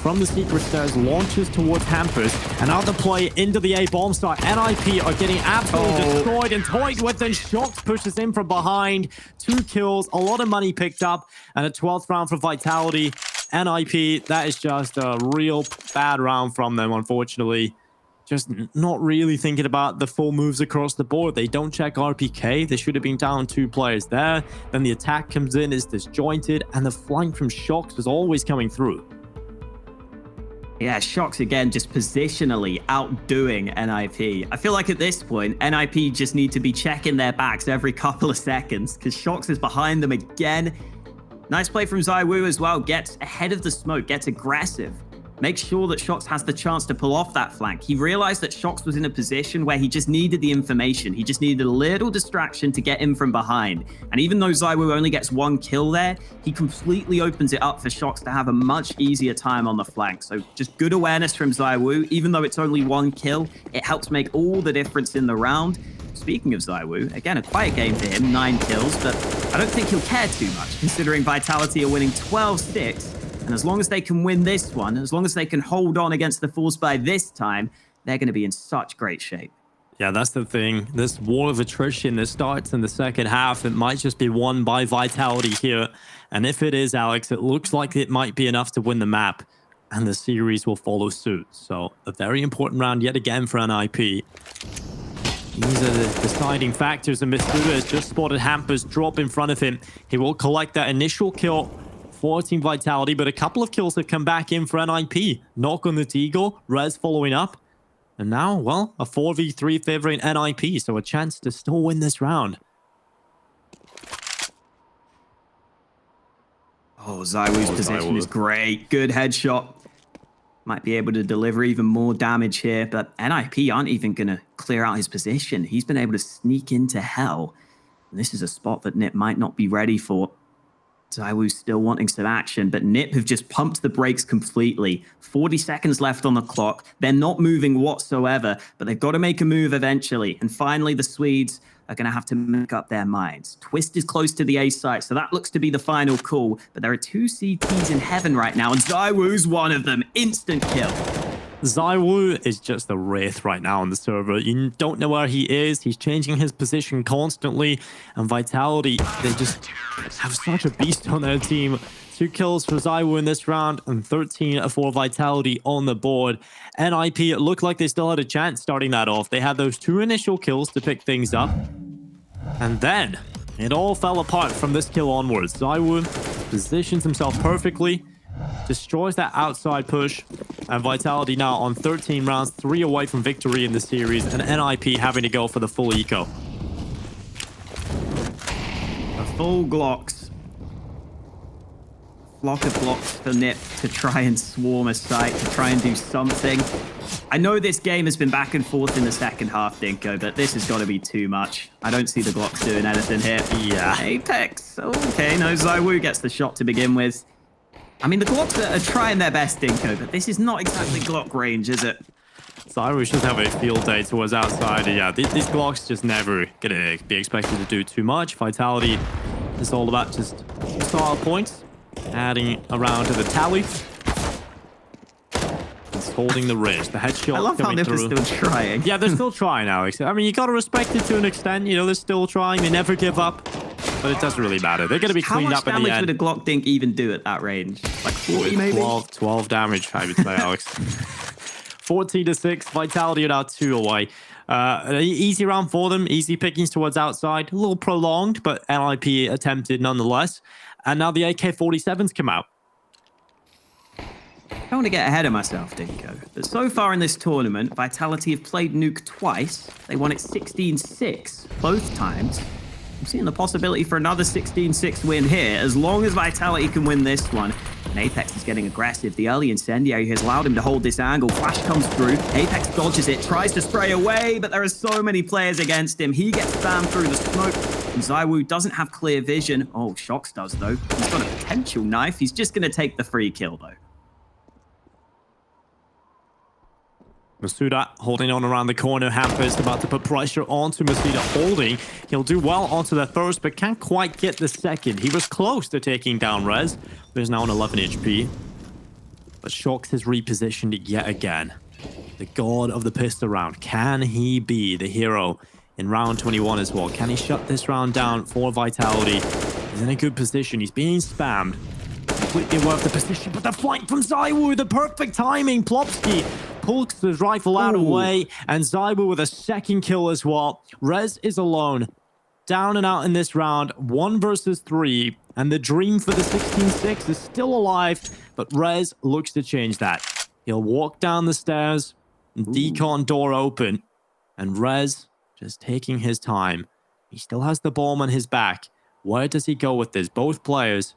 from the secret stairs launches towards Hampers, and out the play into the A bomb site. NIP are getting absolutely destroyed and toyed with, and Shox pushes in from behind. 2 kills, a lot of money picked up, and a 12th round for Vitality. NIP, that is just a real bad round from them, unfortunately. Just not really thinking about the full moves across the board. They don't check RPK. They should have been down 2 players there. Then the attack comes in, is disjointed, and the flank from Shox was always coming through. Yeah, Shox again, just positionally outdoing NIP. I feel like at this point, NIP just need to be checking their backs every couple of seconds because Shox is behind them again. Nice play from ZywOo as well. Gets ahead of the smoke, gets aggressive. Makes sure that Shox has the chance to pull off that flank. He realized that Shox was in a position where he just needed the information. He just needed a little distraction to get in from behind. And even though ZywOo only gets 1 kill there, he completely opens it up for Shox to have a much easier time on the flank. So just good awareness from ZywOo. Even though it's only 1 kill, it helps make all the difference in the round. Speaking of ZywOo, again, a quiet game for him, 9 kills, but I don't think he'll care too much, considering Vitality are winning 12-6. And as long as they can win this one, as long as they can hold on against the Force by this time, they're going to be in such great shape. Yeah, that's the thing. This war of attrition that starts in the second half, it might just be won by Vitality here. And if it is, Alex, it looks like it might be enough to win the map. And the series will follow suit. So a very important round yet again for NIP. These are the deciding factors, and Masuda has just spotted Hampers drop in front of him. He will collect that initial kill for Team Vitality, but a couple of kills have come back in for NIP. Knock on the Deagle, Rez following up. And now, well, a 4v3 favoring NIP, so a chance to still win this round. Oh, ZywOo's position is great. Good headshot. Might be able to deliver even more damage here, but NIP aren't even going to clear out his position. He's been able to sneak into hell. And this is a spot that Nip might not be ready for. ZywOo's still wanting some action, but Nip have just pumped the brakes completely. 40 seconds left on the clock. They're not moving whatsoever, but they've got to make a move eventually. And finally, the Swedes are going to have to make up their minds. Twist is close to the A site, so that looks to be the final call. But there are 2 CTs in heaven right now, and ZywOo's one of them. Instant kill. ZywOo is just a wraith right now on the server. You don't know where he is. He's changing his position constantly. And Vitality, they just have such a beast on their team. 2 kills for ZywOo in this round and 13 for Vitality on the board. NIP, it looked like they still had a chance starting that off. They had those 2 initial kills to pick things up. And then it all fell apart from this kill onwards. ZywOo positions himself perfectly, destroys that outside push, and Vitality now on 13 rounds, 3 away from victory in the series, and NIP having to go for the full eco. A full Glocks. Flock of blocks for Nip to try and swarm a site, to try and do something. I know this game has been back and forth in the second half, Dinko, but this has got to be too much. I don't see the Glocks doing anything here. Yeah. Apex. Okay, no, ZywOo gets the shot to begin with. I mean, the Glocks are trying their best, Dinko, but this is not exactly Glock range, is it? ZywOo should have a field day towards outside. Yeah, these Glocks just never gonna be expected to do too much. Vitality is all about just style points, adding around to the tally. It's holding the ridge. The headshot I love how Nip is still trying. Yeah, they're still trying, Alex. I mean, you gotta respect it to an extent. You know, they're still trying. They never give up. But it doesn't really matter. They're going to be cleaned up in the end. How much damage would a Glock Dink even do at that range? Like 40 maybe? 12 damage, I would say, Alex. 14-6. Vitality are now 2 away. An easy round for them. Easy pickings towards outside. A little prolonged, but NIP attempted nonetheless. And now the AK-47s come out. I don't want to get ahead of myself, Dinko, but so far in this tournament, Vitality have played Nuke twice. They won it 16-6 both times. I'm seeing the possibility for another 16-6 win here, as long as Vitality can win this one. And Apex is getting aggressive. The early incendiary has allowed him to hold this angle. Flash comes through. Apex dodges it, tries to spray away, but there are so many players against him. He gets spammed through the smoke. And ZywOo doesn't have clear vision. Oh, Shox does, though. He's got a potential knife. He's just going to take the free kill, though. Masuda holding on around the corner. Hampus about to put pressure onto Masuda holding. He'll do well onto the first, but can't quite get the second. He was close to taking down Rez. There's now an 11 HP. But Shox has repositioned yet again. The god of the pistol round. Can he be the hero in round 21 as well? Can he shut this round down for Vitality? He's in a good position. He's being spammed. Completely worth the position, but the flank from ZywOo, the perfect timing. Plopsky pulls his rifle out of the way, and ZywOo with a second kill as well. Rez is alone, down and out in this round, 1 versus 3, and the dream for the 16-6 is still alive, but Rez looks to change that. He'll walk down the stairs, decon door open, and Rez just taking his time. He still has the bomb on his back. Where does he go with this? Both players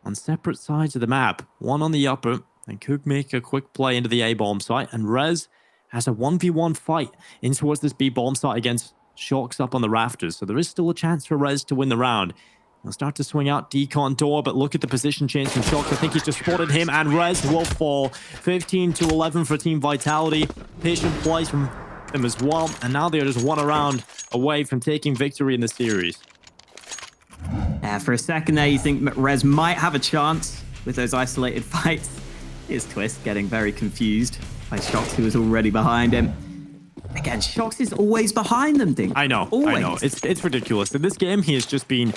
on separate sides of the map. One on the upper, and could make a quick play into the A-bomb site, and Rez has a 1v1 fight in towards this B-bomb site against Shox up on the rafters, so there is still a chance for Rez to win the round. He'll start to swing out decon door, but look at the position change from Shox. I think he's just spotted him, and Rez will fall. 15-11 for Team Vitality. Patient plays from them as well, and now they're just 1 round away from taking victory in the series. For a second there, you think Rez might have a chance with those isolated fights. Here's Twist getting very confused by Shox, who was already behind him. Again, Shox is always behind them, Dink. I know, always. I know. It's ridiculous. In this game, he has just been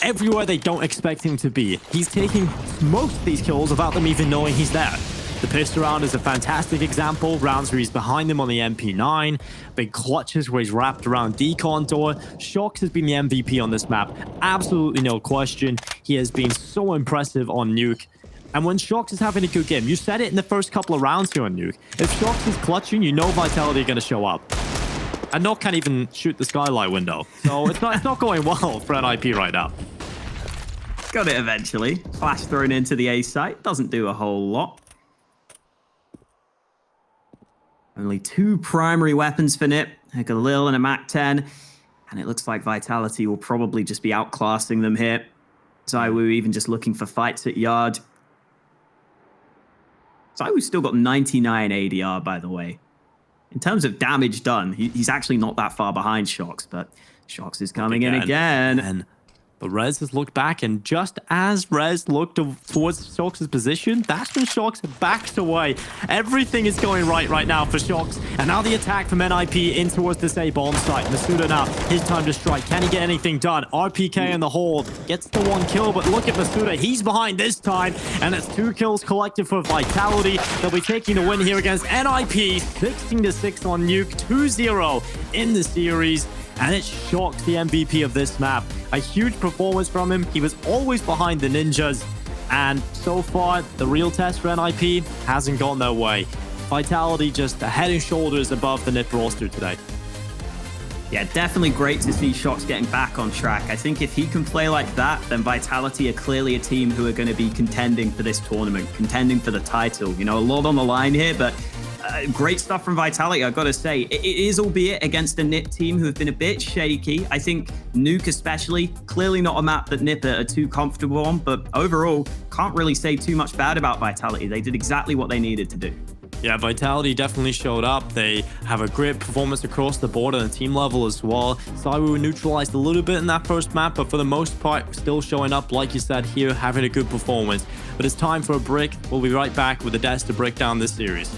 everywhere they don't expect him to be. He's taking most of these kills without them even knowing he's there. The pistol round is a fantastic example. Rounds where he's behind them on the MP9. Big clutches where he's wrapped around decon door. Shox has been the MVP on this map. Absolutely no question. He has been so impressive on Nuke. And when Shox is having a good game, you said it in the first couple of rounds here on Nuke. If Shox is clutching, you know Vitality are going to show up. And Nuke can't even shoot the skylight window. So it's not going well for NIP right now. Got it eventually. Flash thrown into the A site. Doesn't do a whole lot. Only 2 primary weapons for Nip, a Galil and a MAC-10. And it looks like Vitality will probably just be outclassing them here. ZywOo even just looking for fights at yard. ZywOo's still got 99 ADR, by the way. In terms of damage done, he's actually not that far behind Shox, but Shox is coming in again. But Rez has looked back, and just as Rez looked towards Shox's position, that's when Shox backs away. Everything is going right now for Shox. And now the attack from NIP in towards this A-bomb site. Masuda now, his time to strike. Can he get anything done? RPK in the hold. Gets the 1 kill, but look at Masuda. He's behind this time, and it's 2 kills collected for Vitality. They'll be taking the win here against NIP. 16-6 on Nuke, 2-0 in the series. And it's Shox, the MVP of this map. A huge performance from him. He was always behind the ninjas. And so far, the real test for NIP hasn't gone their way. Vitality just a head and shoulders above the NIP roster today. Yeah, definitely great to see Shox getting back on track. I think if he can play like that, then Vitality are clearly a team who are going to be contending for this tournament, contending for the title. You know, a lot on the line here, but great stuff from Vitality, I've got to say. It is, albeit against a NIP team who have been a bit shaky. I think Nuke especially, clearly not a map that NIP are too comfortable on, but overall, can't really say too much bad about Vitality. They did exactly what they needed to do. Yeah, Vitality definitely showed up. They have a great performance across the board on the team level as well. ZywOo neutralized a little bit in that first map, but for the most part, still showing up, like you said here, having a good performance. But it's time for a break. We'll be right back with the Des to break down this series.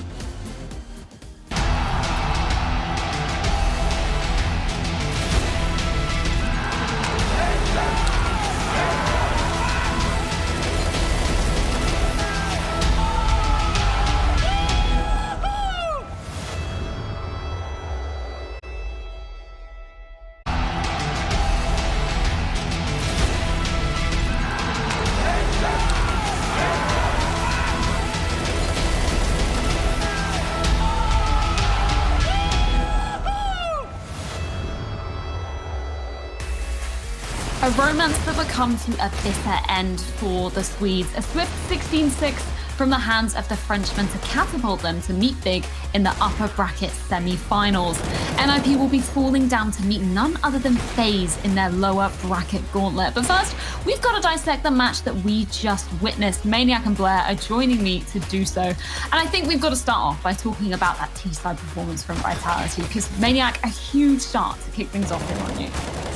A romance that would come to a bitter end for the Swedes. A swift 16-6 from the hands of the Frenchmen to catapult them to meet big in the upper bracket semi-finals. NIP will be falling down to meet none other than FaZe in their lower bracket gauntlet. But first, we've got to dissect the match that we just witnessed. Maniac and Blair are joining me to do so. And I think we've got to start off by talking about that T-side performance from Vitality, because Maniac, a huge start to kick things off here on you.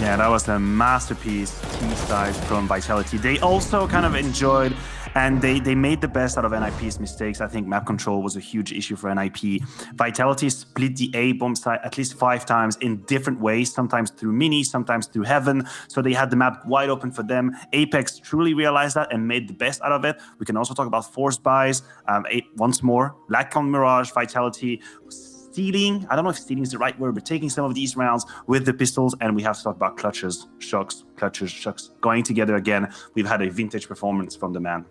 Yeah, that was a masterpiece T-side from Vitality. They also kind of enjoyed and they made the best out of NIP's mistakes. I think map control was a huge issue for NIP. Vitality split the A bomb site at least 5 times in different ways, sometimes through Mini, sometimes through Heaven. So they had the map wide open for them. Apex truly realized that and made the best out of it. We can also talk about force buys. Once more, lack on Mirage, Vitality stealing, I don't know if stealing is the right word, but taking some of these rounds with the pistols. And we have to talk about clutches, shocks, going together again. We've had a vintage performance from the man.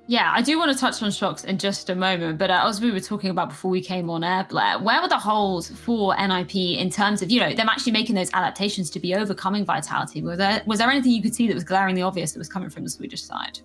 Yeah, I do want to touch on shocks in just a moment, but as we were talking about before we came on air, Blair, where were the holes for NIP in terms of, them actually making those adaptations to be overcoming Vitality? Was there anything you could see that was glaringly obvious that was coming from the Swedish side?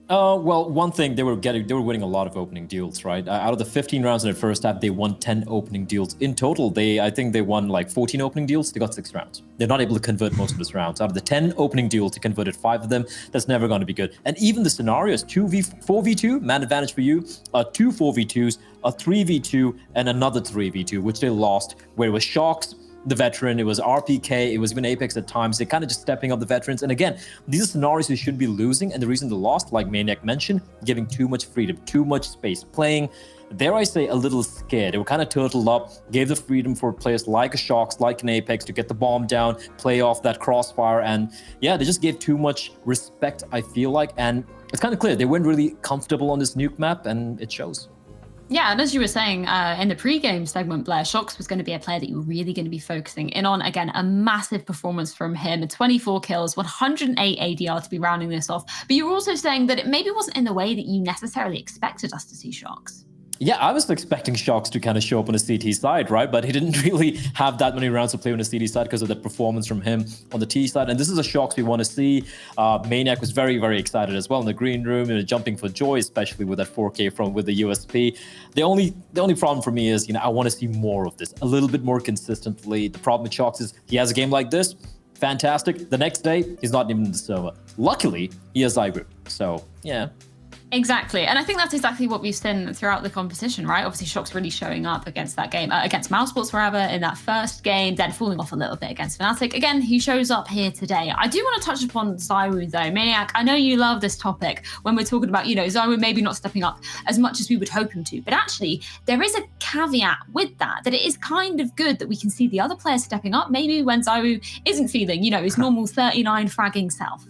Well, one thing, they were winning a lot of opening deals, right? Out of the 15 rounds in the first half, they won 10 opening deals. In total, I think they won like 14 opening deals. They got 6 rounds. They're not able to convert most of those rounds. Out of the 10 opening deals, they converted 5 of them. That's never going to be good. And even the scenarios, 4v2, man advantage for you, 2 4v2s, a 3v2, and another 3v2, which they lost, where it was Shocks, the veteran, it was RPK, it was even Apex at times. They're kind of just stepping up the veterans. And again, these are scenarios they should be losing. And the reason they lost, like Maniac mentioned, giving too much freedom, too much space, playing, dare I say, a little scared. They were kind of turtled up, gave the freedom for players like a Shox, like an Apex to get the bomb down, play off that crossfire. And yeah, they just gave too much respect, I feel like. And it's kind of clear they weren't really comfortable on this Nuke map, and it shows. Yeah, and as you were saying in the pre-game segment, Blair, Shox was going to be a player that you were really going to be focusing in on. Again, a massive performance from him, 24 kills, 108 ADR to be rounding this off. But you were also saying that it maybe wasn't in the way that you necessarily expected us to see Shox. Yeah, I was expecting Shox to kind of show up on the CT side, right? But he didn't really have that many rounds to play on the CT side because of the performance from him on the T side. And this is a Shox we want to see. Maniac was very, very excited as well in the green room, jumping for joy, especially with that 4K with the USP. The only problem for me is, I want to see more of this, a little bit more consistently. The problem with Shox is he has a game like this, fantastic. The next day, he's not even in the server. Luckily, he has iGroup. So, yeah. Exactly. And I think that's exactly what we've seen throughout the competition, right? Obviously, Shox really showing up against that game, against Mousesports Forever in that first game, then falling off a little bit against Fnatic. Again, he shows up here today. I do want to touch upon ZywOo, though. Maniac, I know you love this topic when we're talking about, ZywOo maybe not stepping up as much as we would hope him to. But actually, there is a caveat with that it is kind of good that we can see the other players stepping up, maybe when ZywOo isn't feeling, his normal 39 fragging self.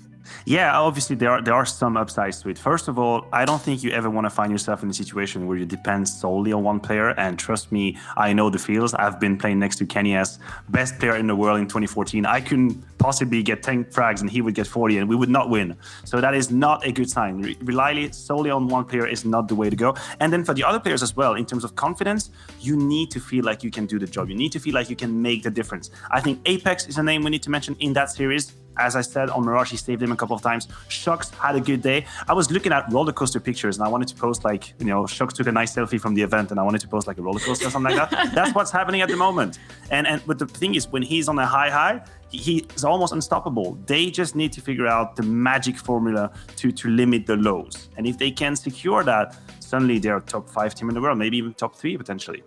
Yeah, obviously there are some upsides to it. First of all, I don't think you ever want to find yourself in a situation where you depend solely on one player. And trust me, I know the feels. I've been playing next to Kenny as best player in the world in 2014. I couldn't possibly get 10 frags and he would get 40 and we would not win. So that is not a good sign. Relying solely on one player is not the way to go. And then for the other players as well, in terms of confidence, you need to feel like you can do the job. You need to feel like you can make the difference. I think Apex is a name we need to mention in that series. As I said, on Mirage, he saved him a couple of times. Shox had a good day. I was looking at roller coaster pictures and I wanted to post Shox took a nice selfie from the event and I wanted to post like a roller coaster or something like that. That's what's happening at the moment. But the thing is, when he's on a high, he's almost unstoppable. They just need to figure out the magic formula to limit the lows. And if they can secure that, suddenly they're a top 5 team in the world, maybe even top 3 potentially.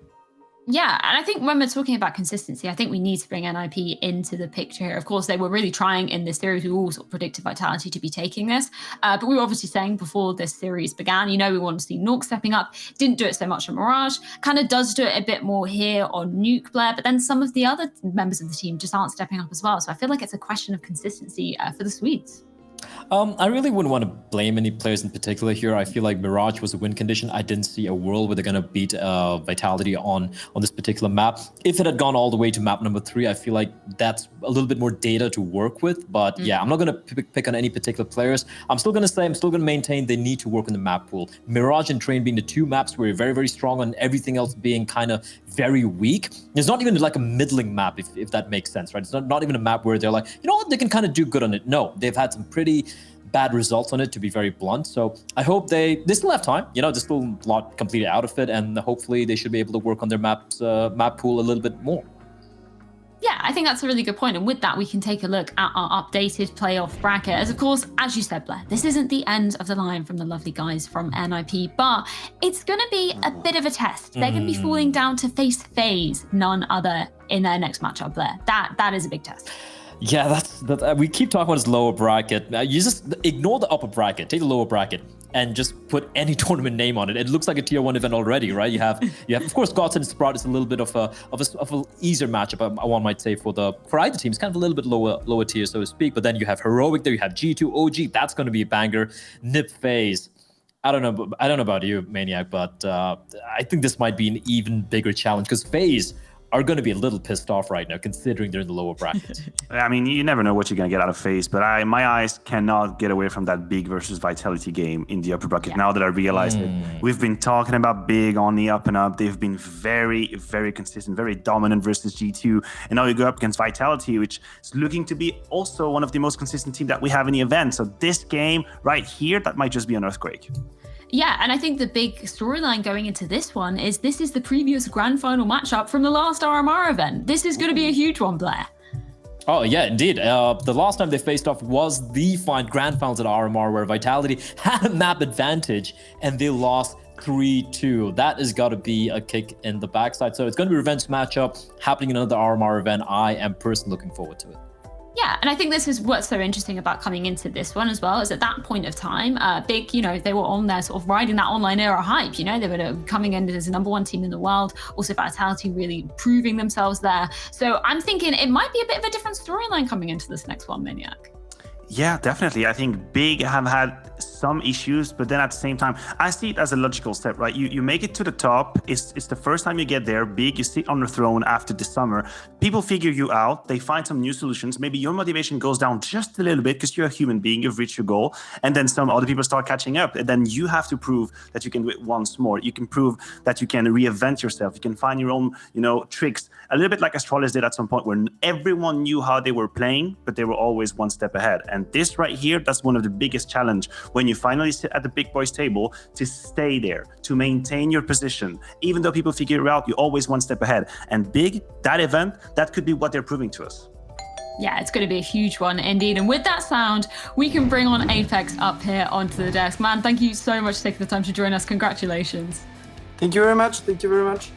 Yeah, and I think when we're talking about consistency, I think we need to bring NIP into the picture here. Of course, they were really trying in this series. We all sort of predicted Vitality to be taking this. But we were obviously saying before this series began, we wanted to see Nuke stepping up. Didn't do it so much on Mirage. Kind of does do it a bit more here on Nuke, Blair. But then some of the other members of the team just aren't stepping up as well. So I feel like it's a question of consistency for the Swedes. I really wouldn't want to blame any players in particular here. I feel like Mirage was a win condition. I didn't see a world where they're going to beat Vitality on this particular map. If it had gone all the way to map number 3, I feel like that's a little bit more data to work with. But yeah, I'm not going to pick on any particular players. I'm still going to maintain they need to work on the map pool. Mirage and Train being the 2 maps where you're very, very strong on, everything else being kind of very weak. There's not even like a middling map, if that makes sense, right? It's not even a map where they're like, they can kind of do good on it. No, they've had some pretty bad results on it, to be very blunt. So I hope they still have time. There's still a lot completed out of it, and hopefully they should be able to work on their map pool a little bit more. I think that's a really good point. And with that, we can take a look at our updated playoff bracket. As of course, as you said, Blair, this isn't the end of the line from the lovely guys from NIP, but it's going to be a bit of a test. They're going to be falling down to face FaZe, none other, in their next matchup, Blair. That is a big test. Yeah, that's we keep talking about this lower bracket. You just ignore the upper bracket, take the lower bracket, and just put any tournament name on it. It looks like a tier 1 event already, right? You have of course Gods and Sprout is a little bit of a easier matchup, one might say, for either team. It's kind of a little bit lower tier, so to speak. But then you have Heroic there, you have G2 OG. That's going to be a banger. NIP FaZe. I don't know about you, Maniac, but I think this might be an even bigger challenge because FaZe are going to be a little pissed off right now, considering they're in the lower bracket. I mean, you never know what you're going to get out of FaZe, but my eyes cannot get away from that Big versus Vitality game in the upper bracket. Now that I realize it, we've been talking about Big on the up and up. They've been very, very consistent, very dominant versus G2. And now you go up against Vitality, which is looking to be also one of the most consistent teams that we have in the event. So this game right here, that might just be an earthquake. Yeah, and I think the big storyline going into this one is this is the previous grand final matchup from the last RMR event. This is going to be a huge one, Blair. Oh, yeah, indeed. The last time they faced off was the grand finals at RMR, where Vitality had a map advantage and they lost 3-2. That has got to be a kick in the backside. So it's going to be a revenge matchup happening in another RMR event. I am personally looking forward to it. Yeah, and I think this is what's so interesting about coming into this one as well, is at that point of time, Big, they were on there sort of riding that online era hype, they were coming in as the #1 team in the world, also Vitality really proving themselves there. So I'm thinking it might be a bit of a different storyline coming into this next one, Maniac. Yeah, definitely. I think Big have had some issues, but then at the same time, I see it as a logical step, right? You make it to the top. It's the first time you get there. Big, you sit on the throne after the summer. People figure you out. They find some new solutions. Maybe your motivation goes down just a little bit because you're a human being. You've reached your goal. And then some other people start catching up. And then you have to prove that you can do it once more. You can prove that you can reinvent yourself. You can find your own, tricks. A little bit like Astralis did at some point where everyone knew how they were playing, but they were always one step ahead. And this right here, that's one of the biggest challenge when you finally sit at the big boys table, to stay there, to maintain your position. Even though people figure it out, you're always one step ahead. And Big, that event, that could be what they're proving to us. Yeah, it's going to be a huge one indeed. And with that sound, we can bring on Apex up here onto the desk. Man, thank you so much for taking the time to join us. Congratulations. Thank you very much. Thank you very much.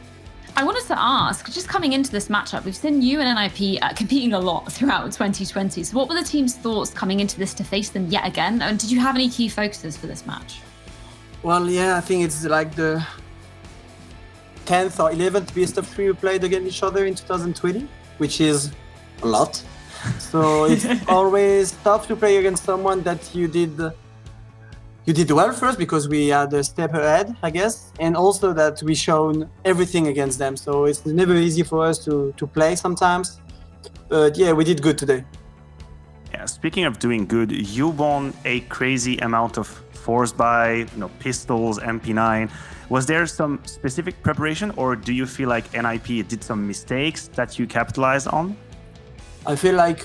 I wanted to ask, just coming into this matchup, we've seen you and NIP competing a lot throughout 2020. So what were the team's thoughts coming into this to face them yet again? And did you have any key focuses for this match? Well, yeah, I think it's like the 10th or 11th best of 3 we played against each other in 2020, which is a lot. So it's always tough to play against someone that you did well first, because we had a step ahead, I guess, and also that we shown everything against them. So it's never easy for us to play sometimes. But yeah, we did good today. Yeah, speaking of doing good, you won a crazy amount of force buy, pistols, MP9. Was there some specific preparation, or do you feel like NIP did some mistakes that you capitalized on? I feel like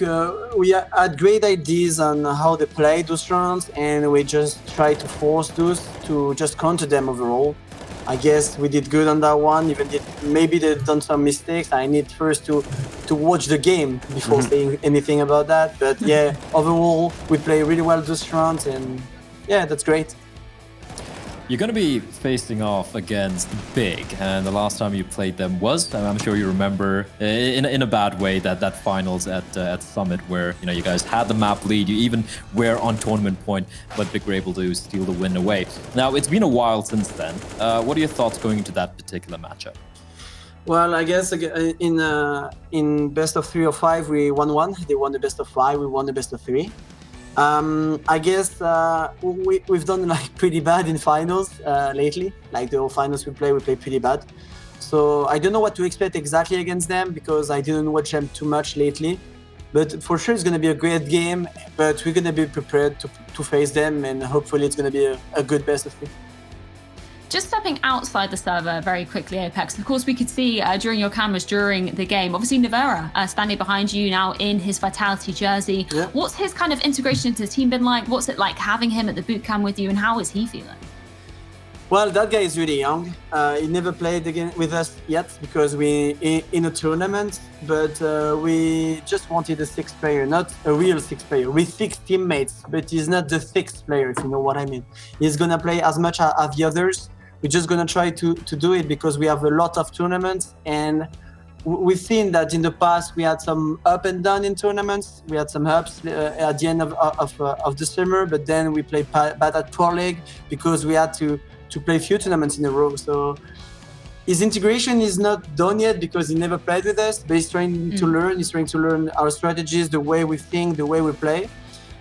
we had great ideas on how they play those rounds, and we just try to force those to just counter them overall. I guess we did good on that one, even if maybe they've done some mistakes. I need first to watch the game before saying anything about that. But yeah, overall, we play really well those rounds, and yeah, that's great. You're going to be facing off against Big, and the last time you played them was, I'm sure you remember, in a bad way, that finals at Summit, where you guys had the map lead. You even were on tournament point, but Big were able to steal the win away. Now, it's been a while since then. What are your thoughts going into that particular matchup? Well, I guess in best of 3 or 5, we won one. They won the best of 5. We won the best of 3. I guess we've done like pretty bad in finals lately. Like the finals we play pretty bad. So I don't know what to expect exactly against them, because I didn't watch them too much lately. But for sure it's going to be a great game, but we're going to be prepared to face them, and hopefully it's going to be a good best of 3. Just stepping outside the server very quickly, Apex. Of course, we could see during your cameras during the game, obviously Navera standing behind you now in his Vitality jersey. Yeah. What's his kind of integration into the team been like? What's it like having him at the boot camp with you, and how is he feeling? Well, that guy is really young. He never played again with us yet because we in a tournament, but we just wanted a sixth player, not a real sixth player, with 6 teammates, but he's not the sixth player, if you know what I mean. He's gonna play as much as the others. We're just gonna try to do it because we have a lot of tournaments, and we've seen that in the past we had some up and down in tournaments. We had some ups at the end of the summer, but then we played bad at Pro League because we had to play a few tournaments in a row. So his integration is not done yet because he never played with us, but he's trying to learn. He's trying to learn our strategies, the way we think, the way we play.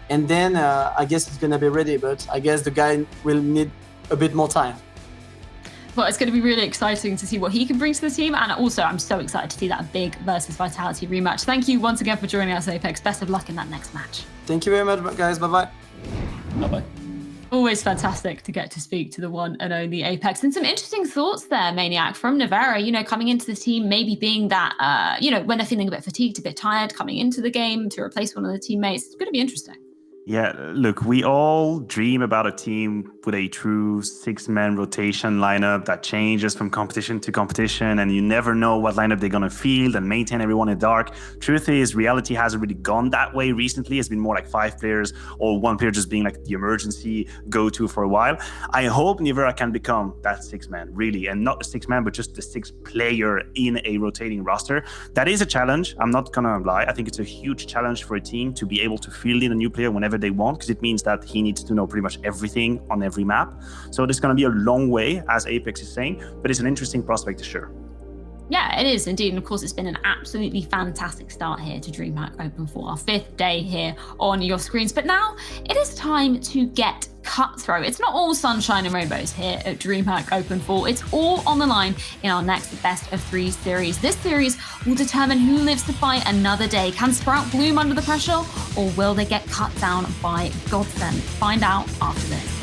And then I guess he's going to be ready, but I guess the guy will need a bit more time. Well, it's going to be really exciting to see what he can bring to the team. And also, I'm so excited to see that big versus Vitality rematch. Thank you once again for joining us, Apex. Best of luck in that next match. Thank you very much, guys. Bye-bye. Bye-bye. Always fantastic to get to speak to the one and only Apex. And some interesting thoughts there, Maniac, from Navarra, you know, coming into the team, maybe being that, you know, when they're feeling a bit fatigued, a bit tired, coming into the game to replace one of the teammates. It's going to be interesting. Yeah, look, we all dream about a team with a true 6-man rotation lineup that changes from competition to competition, and you never know what lineup they're going to field and maintain everyone in the dark. Truth is, reality hasn't really gone that way recently. It's been more like 5 players or 1 player just being like the emergency go-to for a while. I hope Nivera can become that 6-man, really, and not the 6-man, but just the 6th player in a rotating roster. That is a challenge. I'm not going to lie. I think it's a huge challenge for a team to be able to field in a new player whenever they want, because it means that he needs to know pretty much everything on every map. So there's going to be a long way, as Apex is saying, but it's an interesting prospect to sure. Yeah, it is indeed. And of course, it's been an absolutely fantastic start here to DreamHack Open for our 5th day here on your screens. But now it is time to get cutthroat. It's not all sunshine and rainbows here at DreamHack Open 4. It's all on the line in our next best of 3 series. This series will determine who lives to fight another day. Can Sprout bloom under the pressure, or will they get cut down by Godsend? Find out after this.